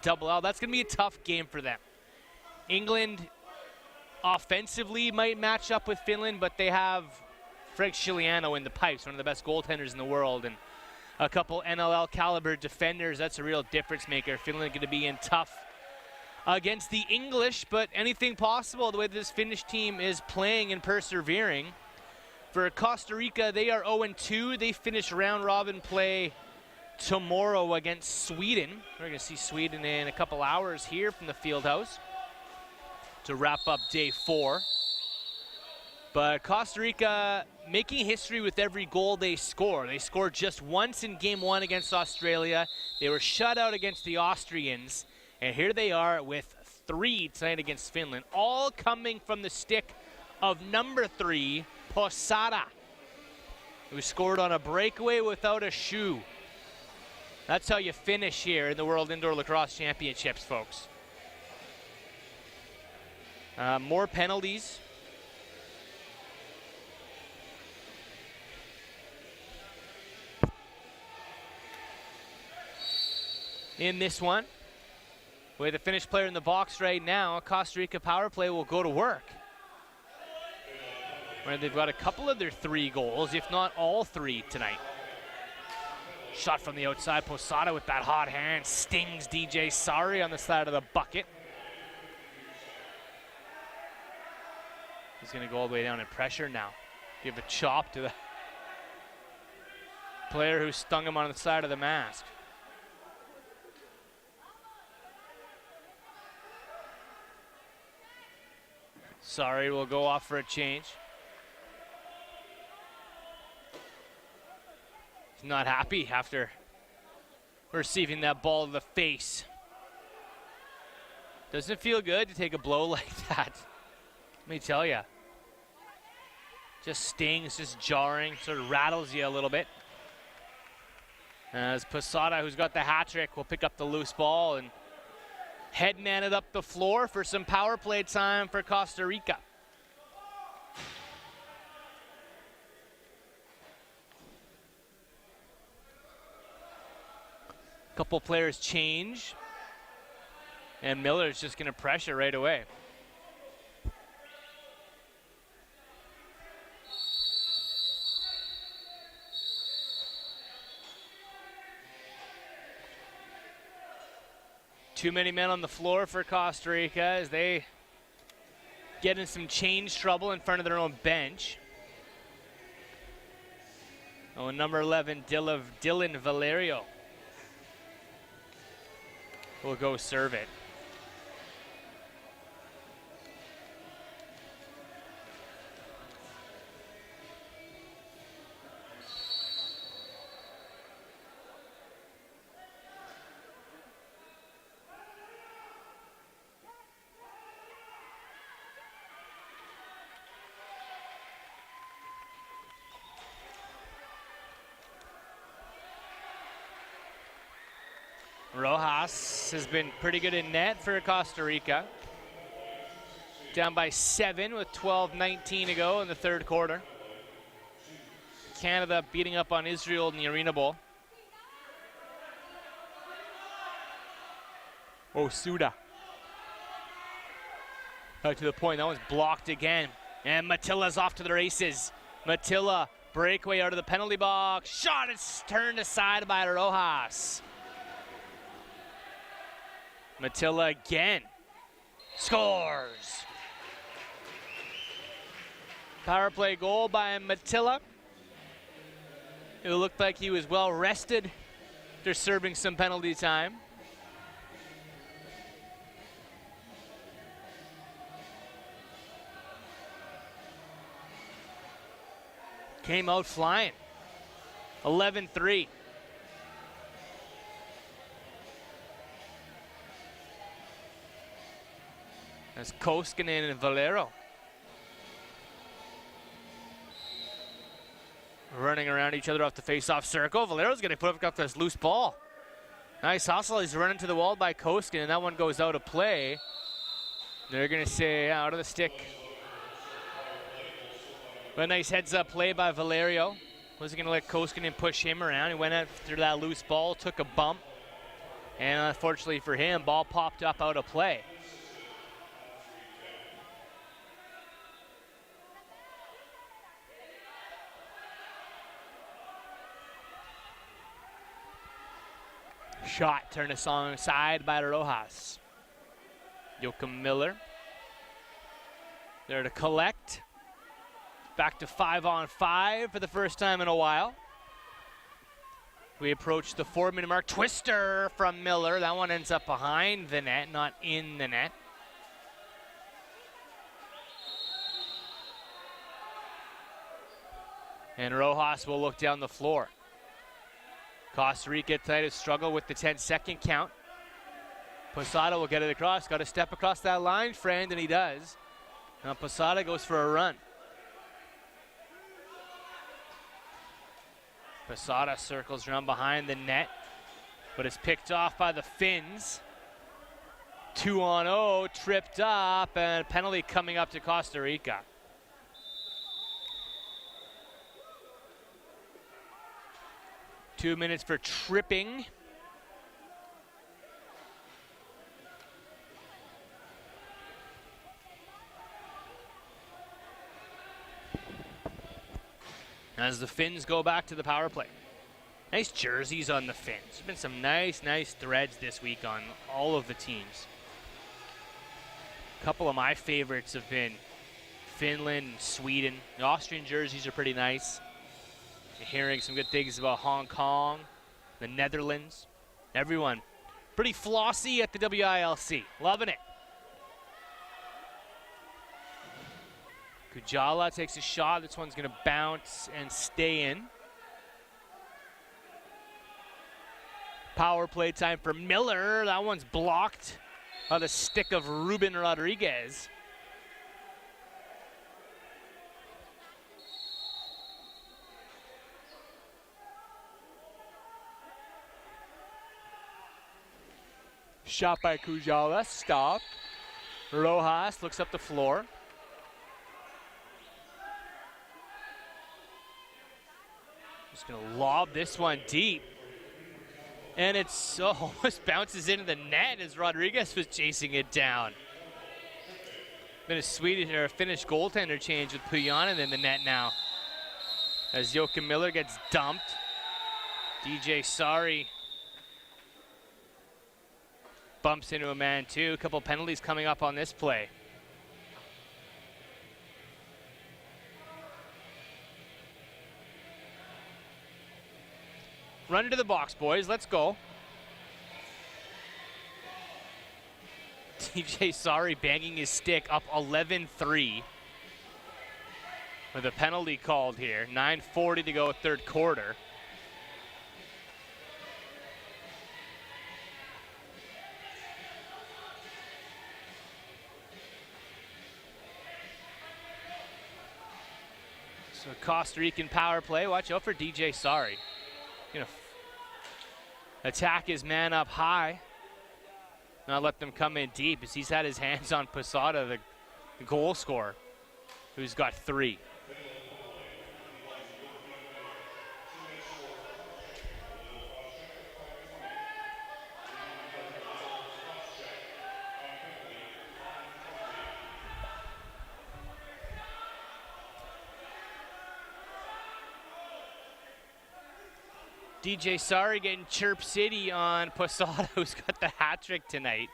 CHALL. That's going to be a tough game for them. England offensively might match up with Finland, but they have Frank Chiliano in the pipes, one of the best goaltenders in the world, and a couple NLL caliber defenders. That's a real difference maker. Finland going to be in tough against the English, but anything possible the way this Finnish team is playing and persevering. For Costa Rica, they are 0-2. They finish round robin play tomorrow against Sweden. We're going to see Sweden in a couple hours here from the Fieldhouse to wrap up day 4. But Costa Rica making history with every goal they score. They scored just once in game 1 against Australia. They were shut out against the Austrians. And here they are with 3 tonight against Finland, all coming from the stick of number 3, Posada, who scored on a breakaway without a shoe. That's how you finish here in the World Indoor Lacrosse Championships, folks. More penalties. In this one, with the Finnish player in the box right now, Costa Rica power play will go to work, where they've got a couple of their 3 goals, if not all 3 tonight. Shot from the outside, Posada with that hot hand, stings DJ Sari on the side of the bucket. He's gonna go all the way down in pressure now. Give a chop to the player who stung him on the side of the mask. Sorry, we'll go off for a change. He's not happy after receiving that ball to the face. Doesn't feel good to take a blow like that. Let me tell you. Just stings, just jarring, sort of rattles you a little bit. As Posada, who's got the hat trick, will pick up the loose ball and headman it up the floor for some power play time for Costa Rica. Couple players change, and Miller's just going to pressure right away. Too many men on the floor for Costa Rica as they get in some change trouble in front of their own bench. Oh, number 11, Dylan Valerio will go serve it. Rojas has been pretty good in net for Costa Rica. Down by 7 with 12:19 to go in the third quarter. Canada beating up on Israel in the Arena Bowl. Suda. Back to the point, that one's blocked again. And Matilla's off to the races. Matilla, breakaway out of the penalty box. Shot is turned aside by Rojas. Matilla again. Scores. Power play goal by Matilla. It looked like he was well rested after serving some penalty time. Came out flying. 11-3. That's Koskinen and Valero running around each other off the face-off circle. Valero's going to put up this loose ball. Nice hustle. He's running to the wall by Koskinen, and that one goes out of play. They're going to say out of the stick. But a nice heads-up play by Valerio. Wasn't going to let Koskinen push him around. He went after that loose ball, took a bump, and unfortunately for him, ball popped up out of play. Shot turned aside by Rojas. Joachim Miller there to collect. Back to 5-on-5 for the first time in a while. We approach the 4-minute mark. Twister from Miller. That one ends up behind the net, not in the net. And Rojas will look down the floor. Costa Rica tonight has struggled with the 10-second count. Posada will get it across. Got to step across that line, friend, and he does. Now Posada goes for a run. Posada circles around behind the net, but is picked off by the Finns. 2-on-0, tripped up, and a penalty coming up to Costa Rica. Two minutes for tripping. As the Finns go back to the power play. Nice jerseys on the Finns. There's been some nice threads this week on all of the teams. A couple of my favorites have been Finland and Sweden. The Austrian jerseys are pretty nice. Hearing some good things about Hong Kong, the Netherlands, everyone. Pretty flossy at the WILC. Loving it. Kujala takes a shot. This one's going to bounce and stay in. Power play time for Miller. That one's blocked by the stick of Ruben Rodriguez. Shot by Kujala, stopped. Rojas looks up the floor. Just gonna lob this one deep. And it's almost bounces into the net as Rodriguez was chasing it down. Been a Swedish or a Finnish goaltender change with Pujanen in the net now. As Joakim Miller gets dumped. DJ Sari bumps into a man too. A couple penalties coming up on this play. Run into the box, boys. Let's go. DJ Sari banging his stick up 11-3 with a penalty called here. 9:40 to go, third quarter. So Costa Rican power play. Watch out for DJ Sari. Gonna attack his man up high. Not let them come in deep as he's had his hands on Posada, the goal scorer, who's got 3. DJ Sari getting Chirp City on Posada, who's got the hat trick tonight.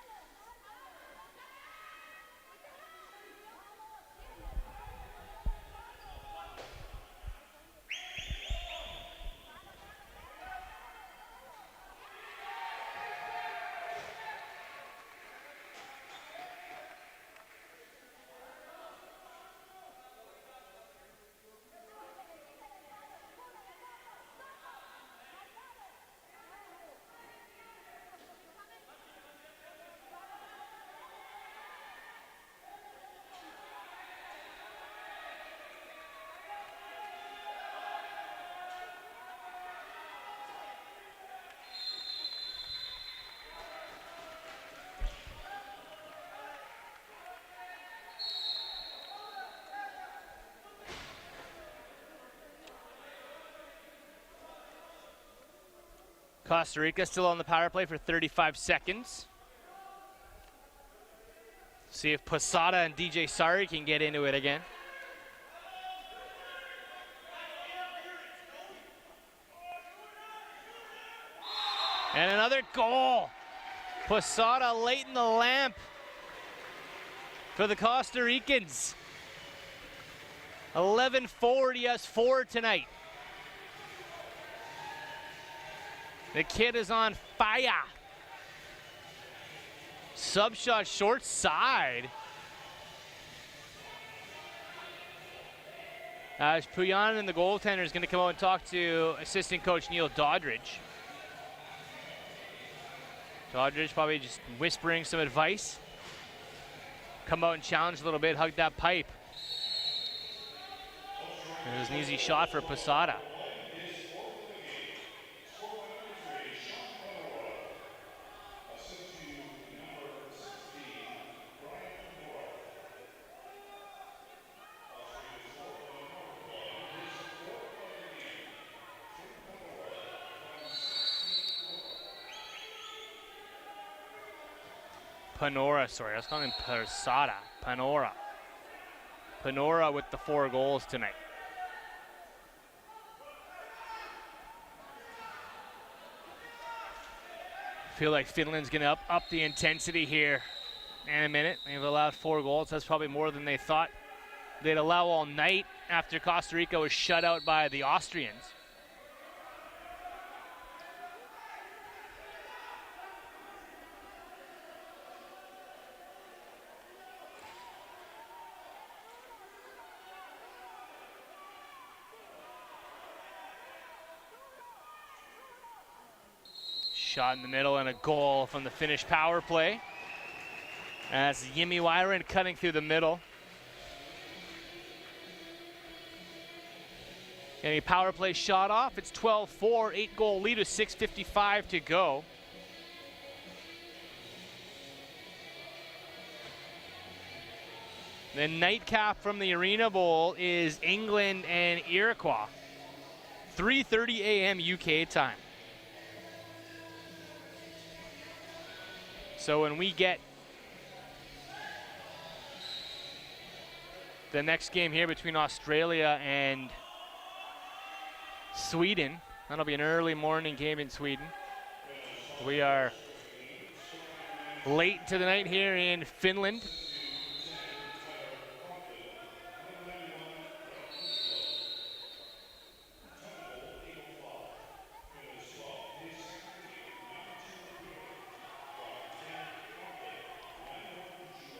Costa Rica still on the power play for 35 seconds. See if Posada and DJ Sari can get into it again. And another goal. Posada late in the lamp for the Costa Ricans. 11-4, he has 4 tonight. The kid is on fire. Sub shot short side. As Pujanen and the goaltender is going to come out and talk to assistant coach Neil Doddridge. Doddridge probably just whispering some advice. Come out and challenge a little bit, hug that pipe. It was an easy shot for Posada. Panora, sorry, I was calling him Posada. Panora. Panora with the 4 goals tonight. Feel like Finland's gonna up the intensity here in a minute. They've allowed 4 goals. That's probably more than they thought they'd allow all night after Costa Rica was shut out by the Austrians. Shot in the middle and a goal from the Finnish power play. That's Jimmy Wyron cutting through the middle. Any power play shot off. It's 12-4, 8-goal lead with 6:55 to go. The nightcap from the Arena Bowl is England and Iroquois. 3:30 a.m. UK time. So when we get the next game here between Australia and Sweden, that'll be an early morning game in Sweden. We are late into the night here in Finland.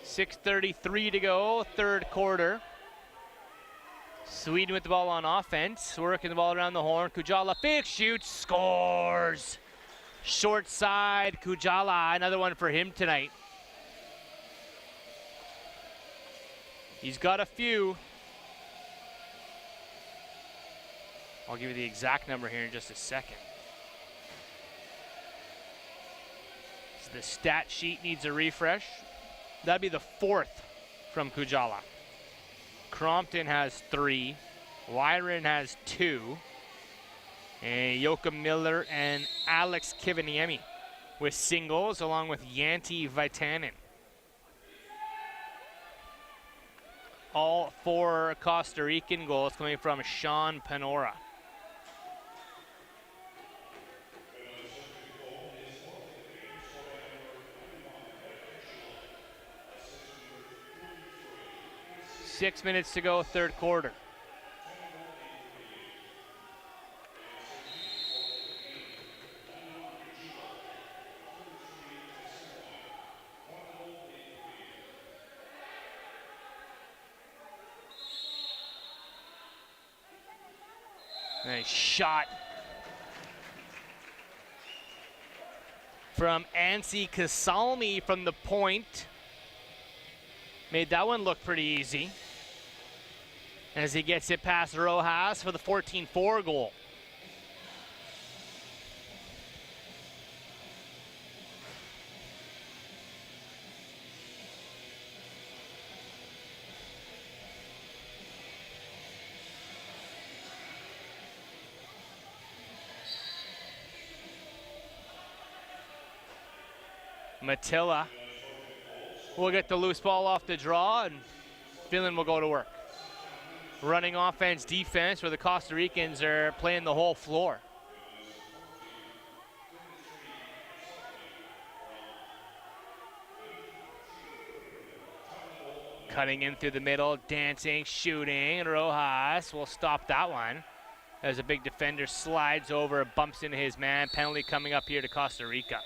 .6:33 to go, third quarter. Sweden with the ball on offense, working the ball around the horn. Kujala fake shoots, scores. Short side, Kujala, another one for him tonight. He's got a few. I'll give you the exact number here in just a second. So the stat sheet needs a refresh. That'd be the fourth from Kujala. Crompton has 3. Wyron has 2. And Joachim Miller and Alex Kiviniemi with singles, along with Yanti Vitanen. All 4 Costa Rican goals coming from Sean Panora. Six minutes to go, third quarter. Nice shot from Anssi Kasalmi from the point. Made that one look pretty easy as he gets it past Rojas for the 14-4 goal. Matilla will get the loose ball off the draw, and Finland will go to work. Running offense, defense, where the Costa Ricans are playing the whole floor. Cutting in through the middle, dancing, shooting, and Rojas will stop that one as a big defender slides over, bumps into his man. Penalty coming up here to Costa Rica.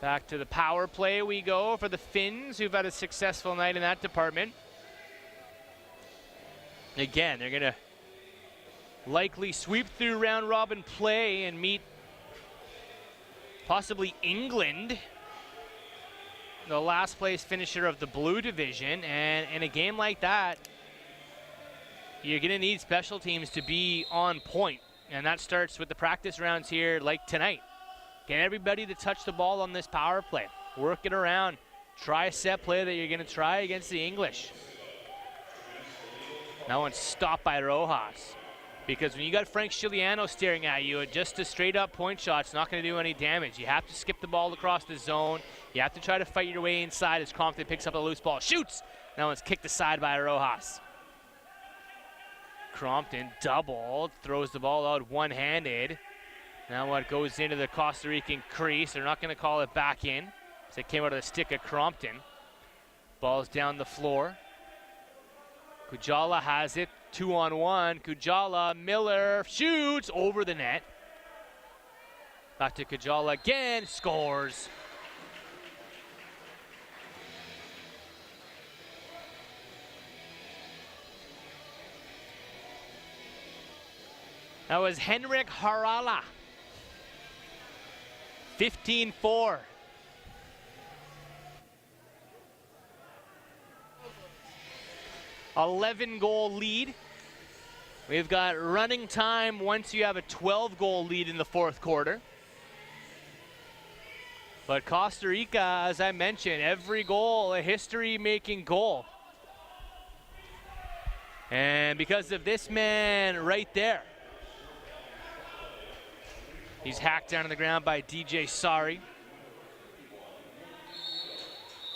Back to the power play we go for the Finns, who've had a successful night in that department. Again, they're going to likely sweep through round robin play and meet possibly England, the last place finisher of the blue division. And in a game like that, you're going to need special teams to be on point. And that starts with the practice rounds here like tonight. Get everybody to touch the ball on this power play. Work it around. Try a set play that you're going to try against the English. That one's stopped by Rojas. Because when you got Frank Chiliano staring at you, just a straight up point shot's not going to do any damage. You have to skip the ball across the zone. You have to try to fight your way inside as Crompton picks up a loose ball. Shoots! That one's kicked aside by Rojas. Crompton doubled, throws the ball out one-handed. Now what goes into the Costa Rican crease. They're not going to call it back in. So it came out of the stick of Crompton. Ball's down the floor. Kujala has it. 2-on-1. Kujala, Miller shoots over the net. Back to Kujala again. Scores. That was Henrik Harala. 15-4. An 11-goal lead We've got running time once you have a 12-goal lead in the fourth quarter. But Costa Rica, as I mentioned, every goal a history-making goal. And because of this man right there, he's hacked down to the ground by DJ Sari,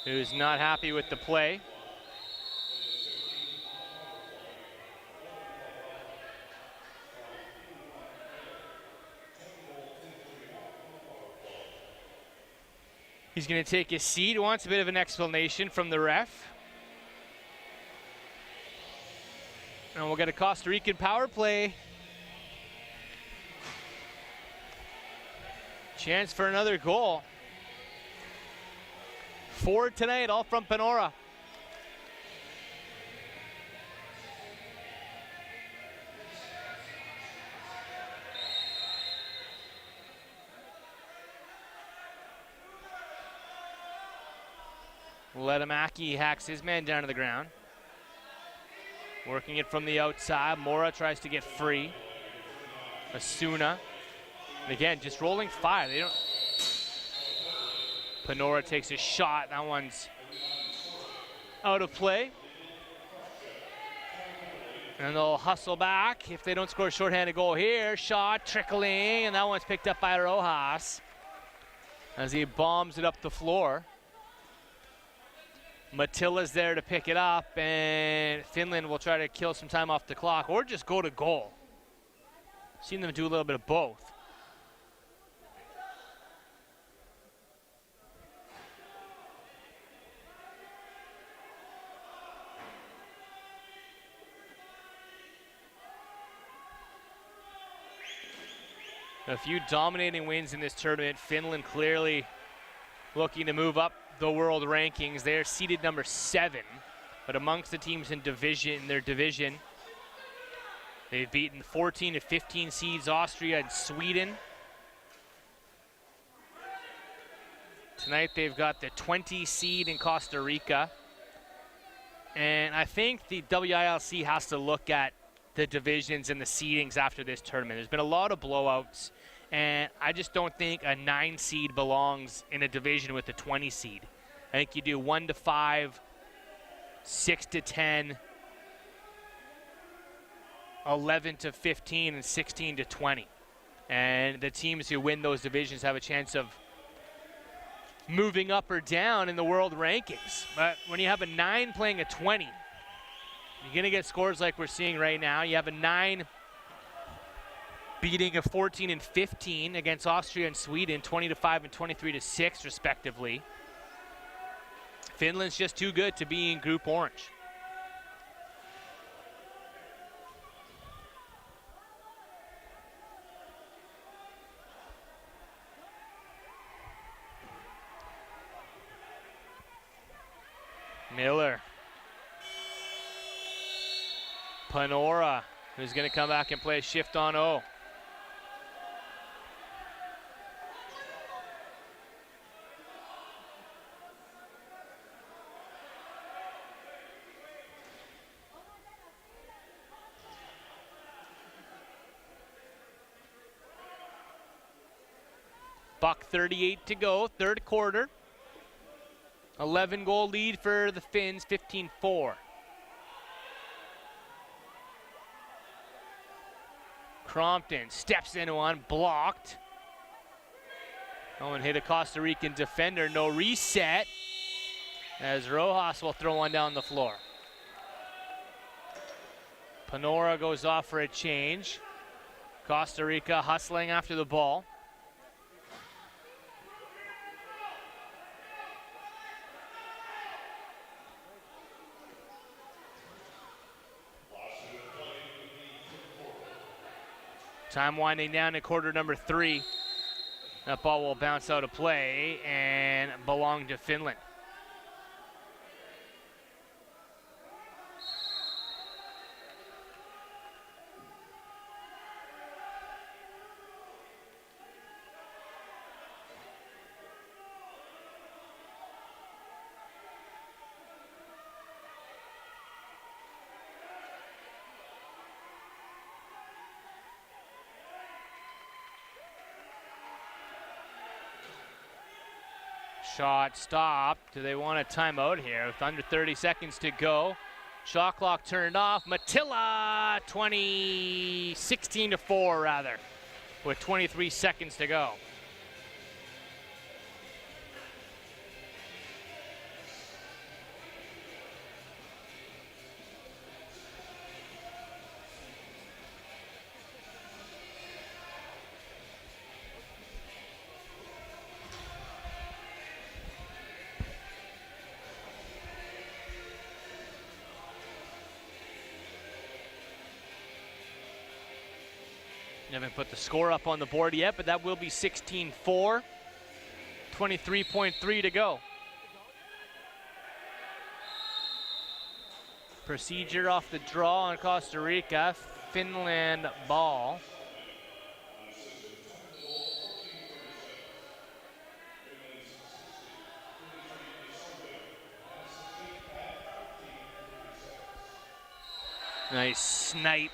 who's not happy with the play. He's going to take his seat. He wants a bit of an explanation from the ref. And we'll get a Costa Rican power play. Chance for another goal. 4 tonight, all from Panora. Letamaki hacks his man down to the ground. Working it from the outside. Mora tries to get free. Asuna. And again, just rolling 5. They don't. Panora takes a shot. That one's out of play. And they'll hustle back if they don't score a shorthanded goal here. Shot trickling, and that one's picked up by Rojas as he bombs it up the floor. Matilla's there to pick it up, and Finland will try to kill some time off the clock or just go to goal. Seen them do a little bit of both. A few dominating wins in this tournament. Finland clearly looking to move up the world rankings. They're seeded number 7, but amongst the teams in their division, they've beaten 14 to 15 seeds Austria and Sweden. Tonight they've got the 20 seed in Costa Rica. And I think the WILC has to look at the divisions and the seedings after this tournament. There's been a lot of blowouts, and I just don't think a 9 seed belongs in a division with a 20 seed. I think you do 1 to 5, 6 to 10, 11 to 15, and 16 to 20. And the teams who win those divisions have a chance of moving up or down in the world rankings. But when you have a 9 playing a 20, you're going to get scores like we're seeing right now. You have a 9 beating a 14 and 15 against Austria and Sweden, 20 to 5 and 23 to 6 respectively. Finland's just too good to be in Group Orange. Miller. Panora, who's going to come back and play a shift on O. .38 to go, third quarter. 11-goal lead for the Finns, 15-4. Crompton steps into one, blocked. One hit a Costa Rican defender, no reset, as Rojas will throw one down the floor. Panora goes off for a change. Costa Rica hustling after the ball. Time winding down to quarter number 3. That ball will bounce out of play and belong to Finland. shot stopped. Do they want a timeout here with under 30 seconds to go? Shot clock turned off. Matilla, 16-4 rather, with 23 seconds to go. Haven't put the score up on the board yet, but that will be 16-4. 23.3 to go. Procedure off the draw on Costa Rica. Finland ball. Nice snipe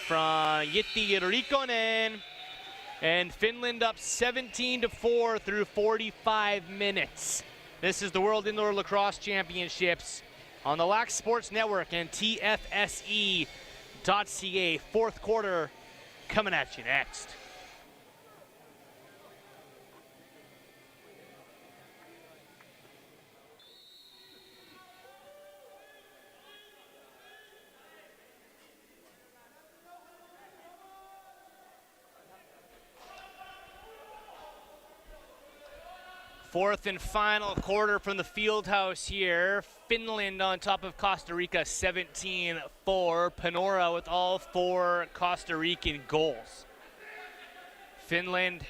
from Jytti Rikkonen, and Finland up 17-4 through 45 minutes. This is the World Indoor Lacrosse Championships on the Lax Sports Network and TFSE.ca. Fourth quarter coming at you next. Fourth and final quarter from the field house here. Finland on top of Costa Rica, 17-4. Panora with all 4 Costa Rican goals. Finland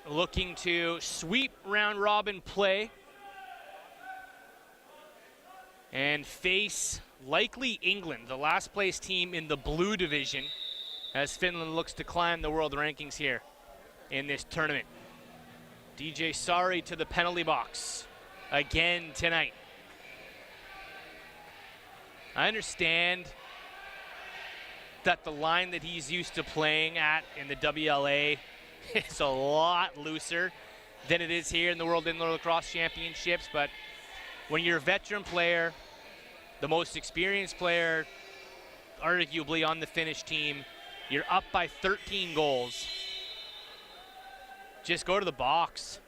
looking to sweep round robin play and face likely England, the last place team in the blue division, as Finland looks to climb the world rankings here in this tournament. DJ Sari to the penalty box again tonight. I understand that the line that he's used to playing at in the WLA is a lot looser than it is here in the World Indoor Lacrosse Championships, but when you're a veteran player, the most experienced player, arguably on the Finnish team, you're up by 13 goals. Just go to the box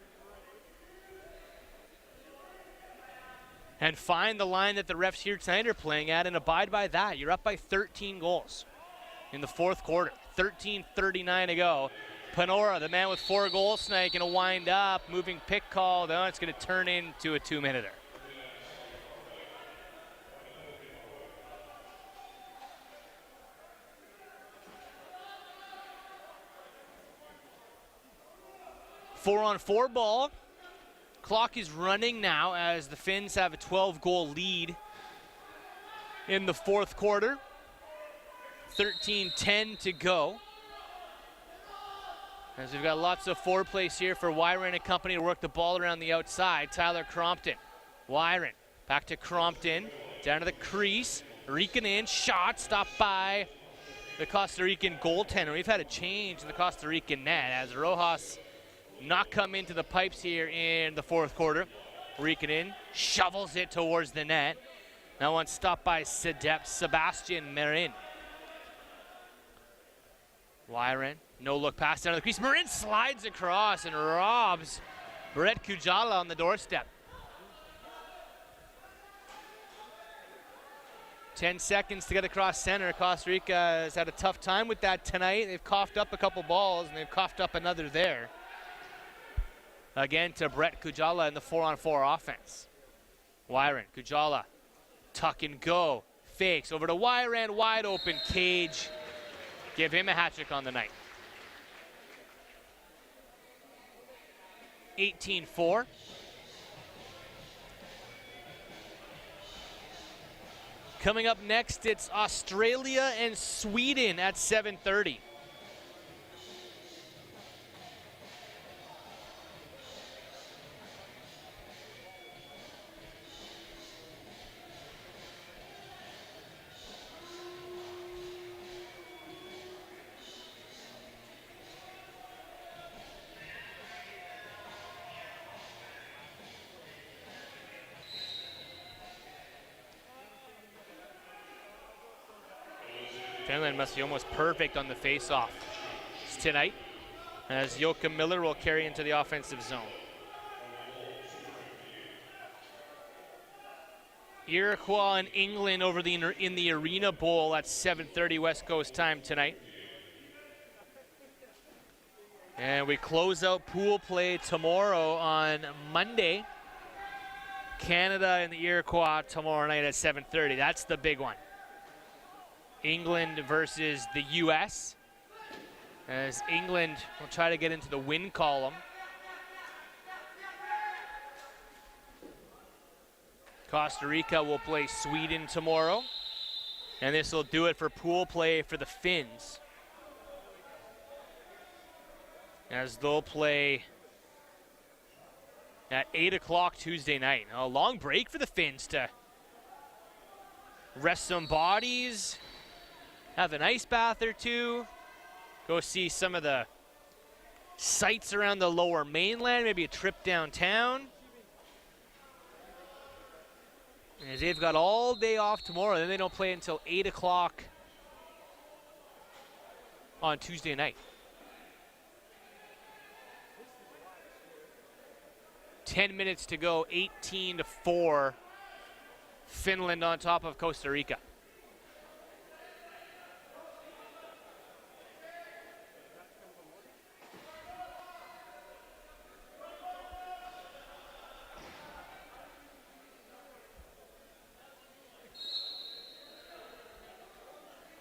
and find the line that the refs here tonight are playing at and abide by that. You're up by 13 goals in the fourth quarter. 13:39 to go. Panora, the man with 4 goals tonight, going to wind up. Moving pick call. No, it's going to turn into a 2-minuter. Four-on-four ball. Clock is running now as the Finns have a 12-goal lead in the fourth quarter. 13:10 to go. As we've got lots of foreplays here for Wyron and company to work the ball around the outside. Tyler Crompton. Wyron back to Crompton. Down to the crease. Rikkonen shot stopped by the Costa Rican goaltender. We've had a change in the Costa Rican net as Rojas not come into the pipes here in the fourth quarter. Rikkonen shovels it towards the net. Now one stopped by Sebastian Marin. Wyron, no look pass down to the crease. Marin slides across and robs Brett Kujala on the doorstep. 10 seconds to get across center. Costa Rica has had a tough time with that tonight. They've coughed up a couple balls and they've coughed up another there. Again to Brett Kujala in the 4-on-4 offense. Wyron, Kujala, tuck and go. Fakes over to Wyron, wide open cage. Give him a hat trick on the night. 18-4. Coming up next, it's Australia and Sweden at 7:30. Finland must be almost perfect on the face-off tonight, as Joachim Miller will carry into the offensive zone. Iroquois and England over in the Arena Bowl at 7:30 West Coast time tonight. And we close out pool play tomorrow on Monday. Canada and the Iroquois tomorrow night at 7:30. That's the big one. England versus the U.S. as England will try to get into the win column. Costa Rica will play Sweden tomorrow. And this will do it for pool play for the Finns, as they'll play at 8 o'clock Tuesday night. A long break for the Finns to rest some bodies, have an ice bath or two, go see some of the sights around the Lower Mainland, maybe a trip downtown. As they've got all day off tomorrow, then they don't play until 8 o'clock on Tuesday night. 10 minutes to go, 18-4. Finland on top of Costa Rica.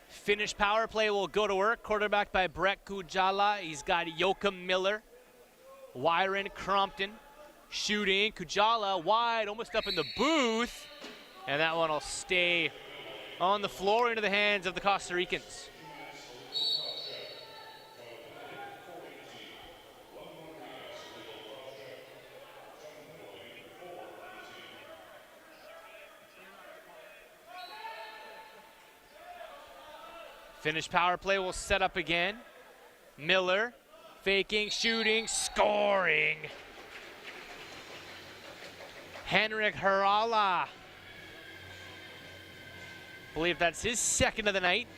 Finnish power play will go to work. Quarterback by Brett Kujala. He's got Joachim Miller, Wyron Crompton shooting. Kujala wide, almost up in the booth. And that one will stay on the floor into the hands of the Costa Ricans. Finnish power play will set up again. Miller faking, shooting, scoring. Henrik Harala. Believe that's his second of the night.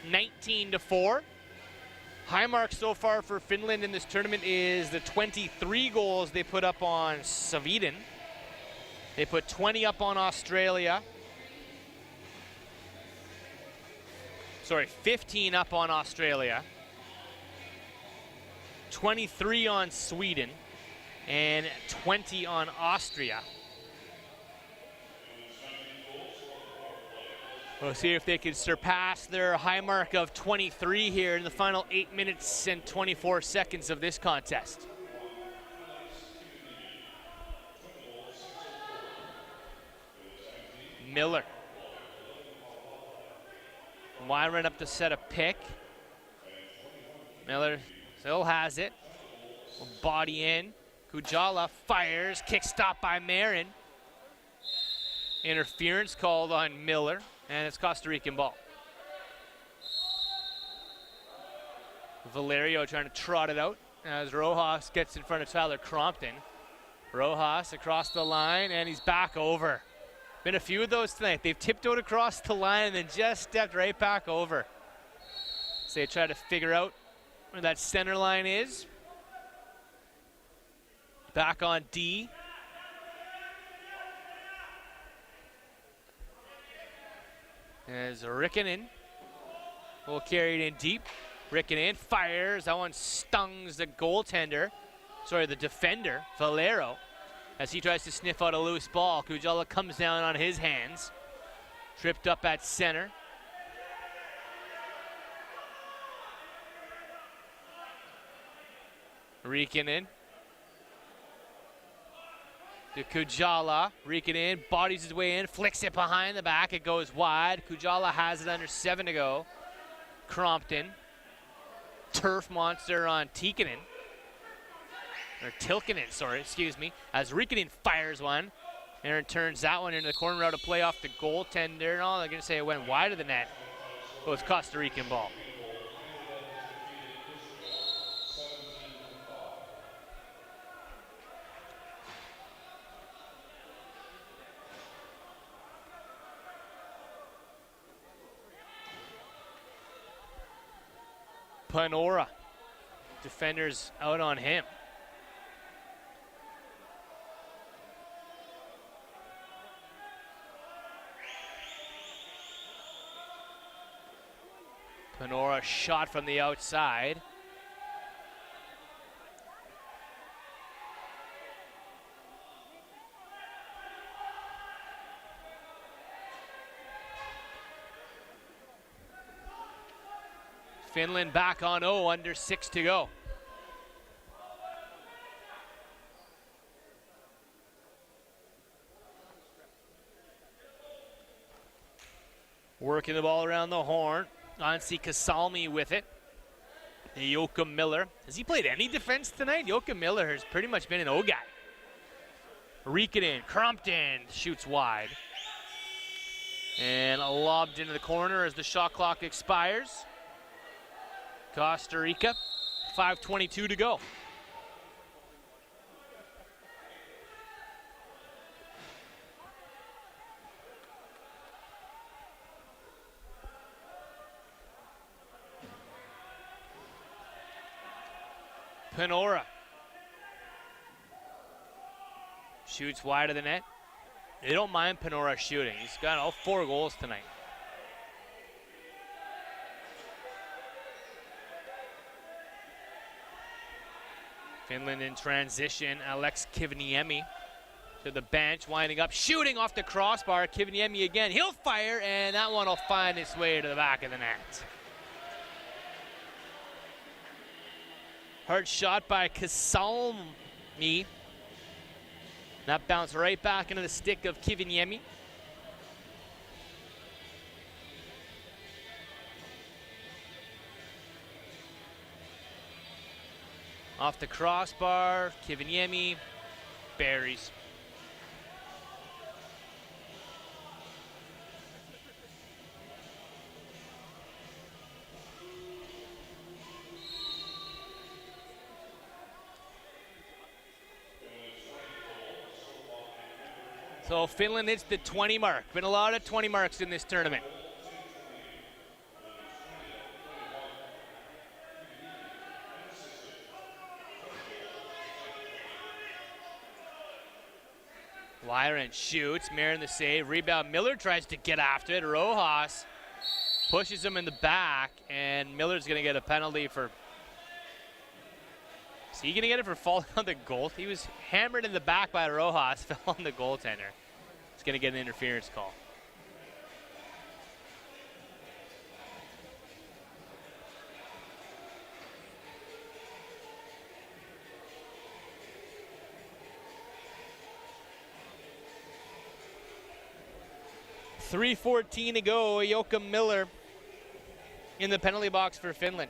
19-4. High mark so far for Finland in this tournament is the 23 goals they put up on Sweden. They put 20 up on Australia. 15 up on Australia, 23 on Sweden, and 20 on Austria. We'll see if they can surpass their high mark of 23 here in the final 8 minutes and 24 seconds of this contest. Miller. Wyron up to set a pick. Miller still has it. Body in. Kujala fires. Kick stop by Marin. Interference called on Miller, and it's Costa Rican ball. Valerio trying to trot it out as Rojas gets in front of Tyler Crompton. Rojas across the line, and he's back over. Been a few of those tonight. They've tiptoed across the line and then just stepped right back over. So they try to figure out where that center line is. Back on D. As Rikkinen will carry it in deep. Rikkinen fires. That one stungs the goaltender. Sorry, the defender, Valero, as he tries to sniff out a loose ball. Kujala comes down on his hands. Tripped up at center. Rikkinen to Kujala. Rikkinen bodies his way in, flicks it behind the back. It goes wide. Kujala has it under 7 to go. Crompton. Turf monster on Tikkanen. Or Tilkkinen, sorry, excuse me. As Rikkinen fires one. Aaron turns that one into the corner out to play off the goaltender. No, they're going to say it went wide of the net. It was Costa Rican ball. Panora. Defenders out on him. Panora shot from the outside. Finland back on 0, under 6 to go. Working the ball around the horn. Anssi Kasalmi with it. Joachim Miller. Has he played any defense tonight? Joachim Miller has pretty much been an O guy. Riekkonen, Crompton shoots wide. And lobbed into the corner as the shot clock expires. Costa Rica, 5:22 to go. Panora shoots wide of the net. They don't mind Panora shooting. He's got all 4 goals tonight. Finland in transition. Alex Kiviniemi to the bench, winding up, shooting off the crossbar. Kiviniemi again. He'll fire, and that one will find its way to the back of the net. Hard shot by Kasalmi. That bounced right back into the stick of Kiviniemi. Off the crossbar, Kiviniemi buries. So Finland hits the 20 mark. Been a lot of 20 marks in this tournament. Lyron shoots, Marin the save, rebound. Miller tries to get after it. Rojas pushes him in the back, and Miller's gonna get a penalty for. Is he gonna get it for falling on the goal? He was hammered in the back by Rojas, fell on the goaltender. He's gonna get an interference call. .3:14 to go. Joachim Miller in the penalty box for Finland.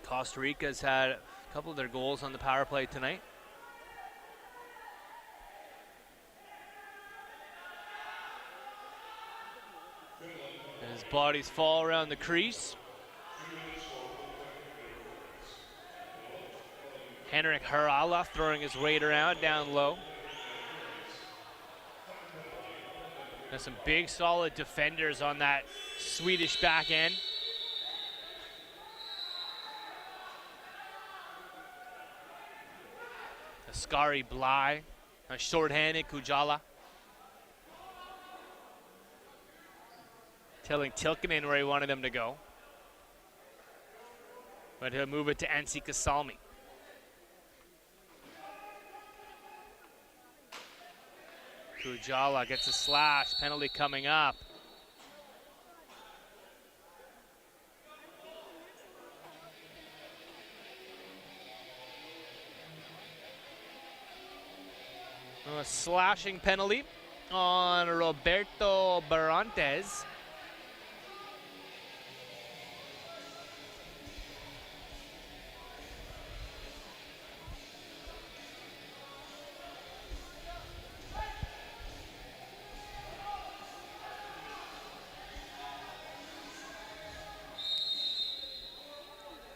Costa Rica's had a couple of their goals on the power play tonight. His bodies fall around the crease. Henrik Harala throwing his weight around down low. There's some big, solid defenders on that Swedish back end. Askari Bly, a short-handed Kujala. Telling Tilkinen where he wanted him to go. But he'll move it to Anssi Kasalmi. Kujala gets a slash, penalty coming up. A slashing penalty on Roberto Barantes.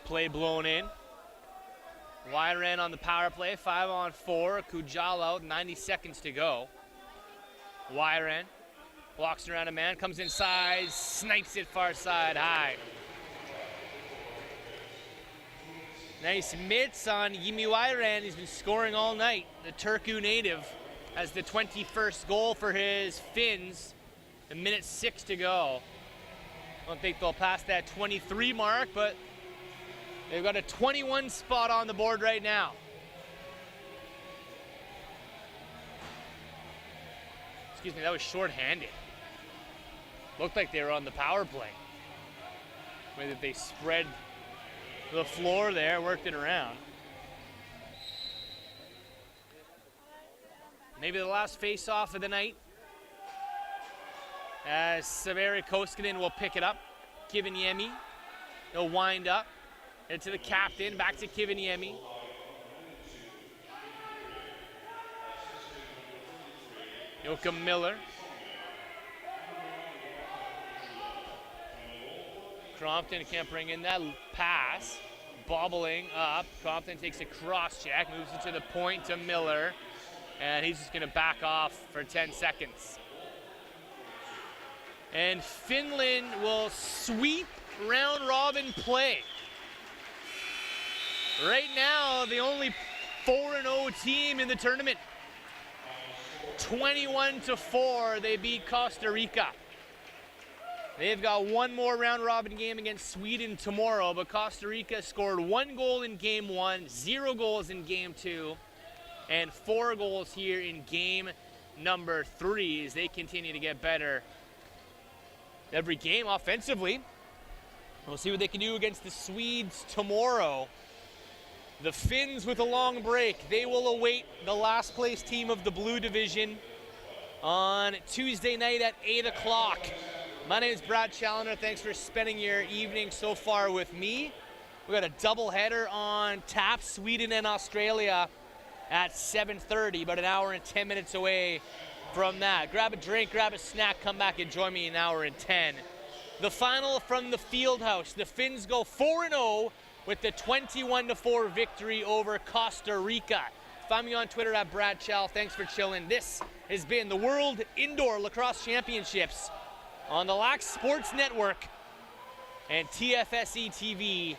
Play blown in. Wyran on the power play, 5-on-4. Kujala out, 90 seconds to go. Wyran walks around a man, comes inside, snipes it far side high. Nice mitts on Yimi Wyran. He's been scoring all night. The Turku native has the 21st goal for his Finns. A minute 6 to go. I don't think they'll pass that 23 mark, but they've got a 21 spot on the board right now. Excuse me, that was short-handed. Looked like they were on the power play. The way that they spread the floor there, worked it around. Maybe the last face-off of the night, as Severi Koskinen will pick it up. Kiviniemi, he'll wind up. Head to the captain, back to Kiviniemi. Joachim Miller. Crompton can't bring in that pass. Bobbling up. Crompton takes a cross check, moves it to the point to Miller, and he's just going to back off for 10 seconds. And Finland will sweep round robin play. Right now, the only 4-0 team in the tournament. 21-4, they beat Costa Rica. They've got one more round robin game against Sweden tomorrow, but Costa Rica scored 1 goal in game 1, 0 goals in game 2, and 4 goals here in game number 3 as they continue to get better every game offensively. We'll see what they can do against the Swedes tomorrow. The Finns with a long break. They will await the last place team of the Blue Division on Tuesday night at 8 o'clock. My name is Brad Challoner. Thanks for spending your evening so far with me. We got a doubleheader on tap, Sweden and Australia at 7:30, about an hour and 10 minutes away from that. Grab a drink, grab a snack, come back and join me in an hour and 10. The final from the Fieldhouse. The Finns go 4-0 with the 21-4 victory over Costa Rica. Find me on Twitter at Brad Chal. Thanks for chilling. This has been the World Indoor Lacrosse Championships on the Lax Sports Network and TFSETV.ca.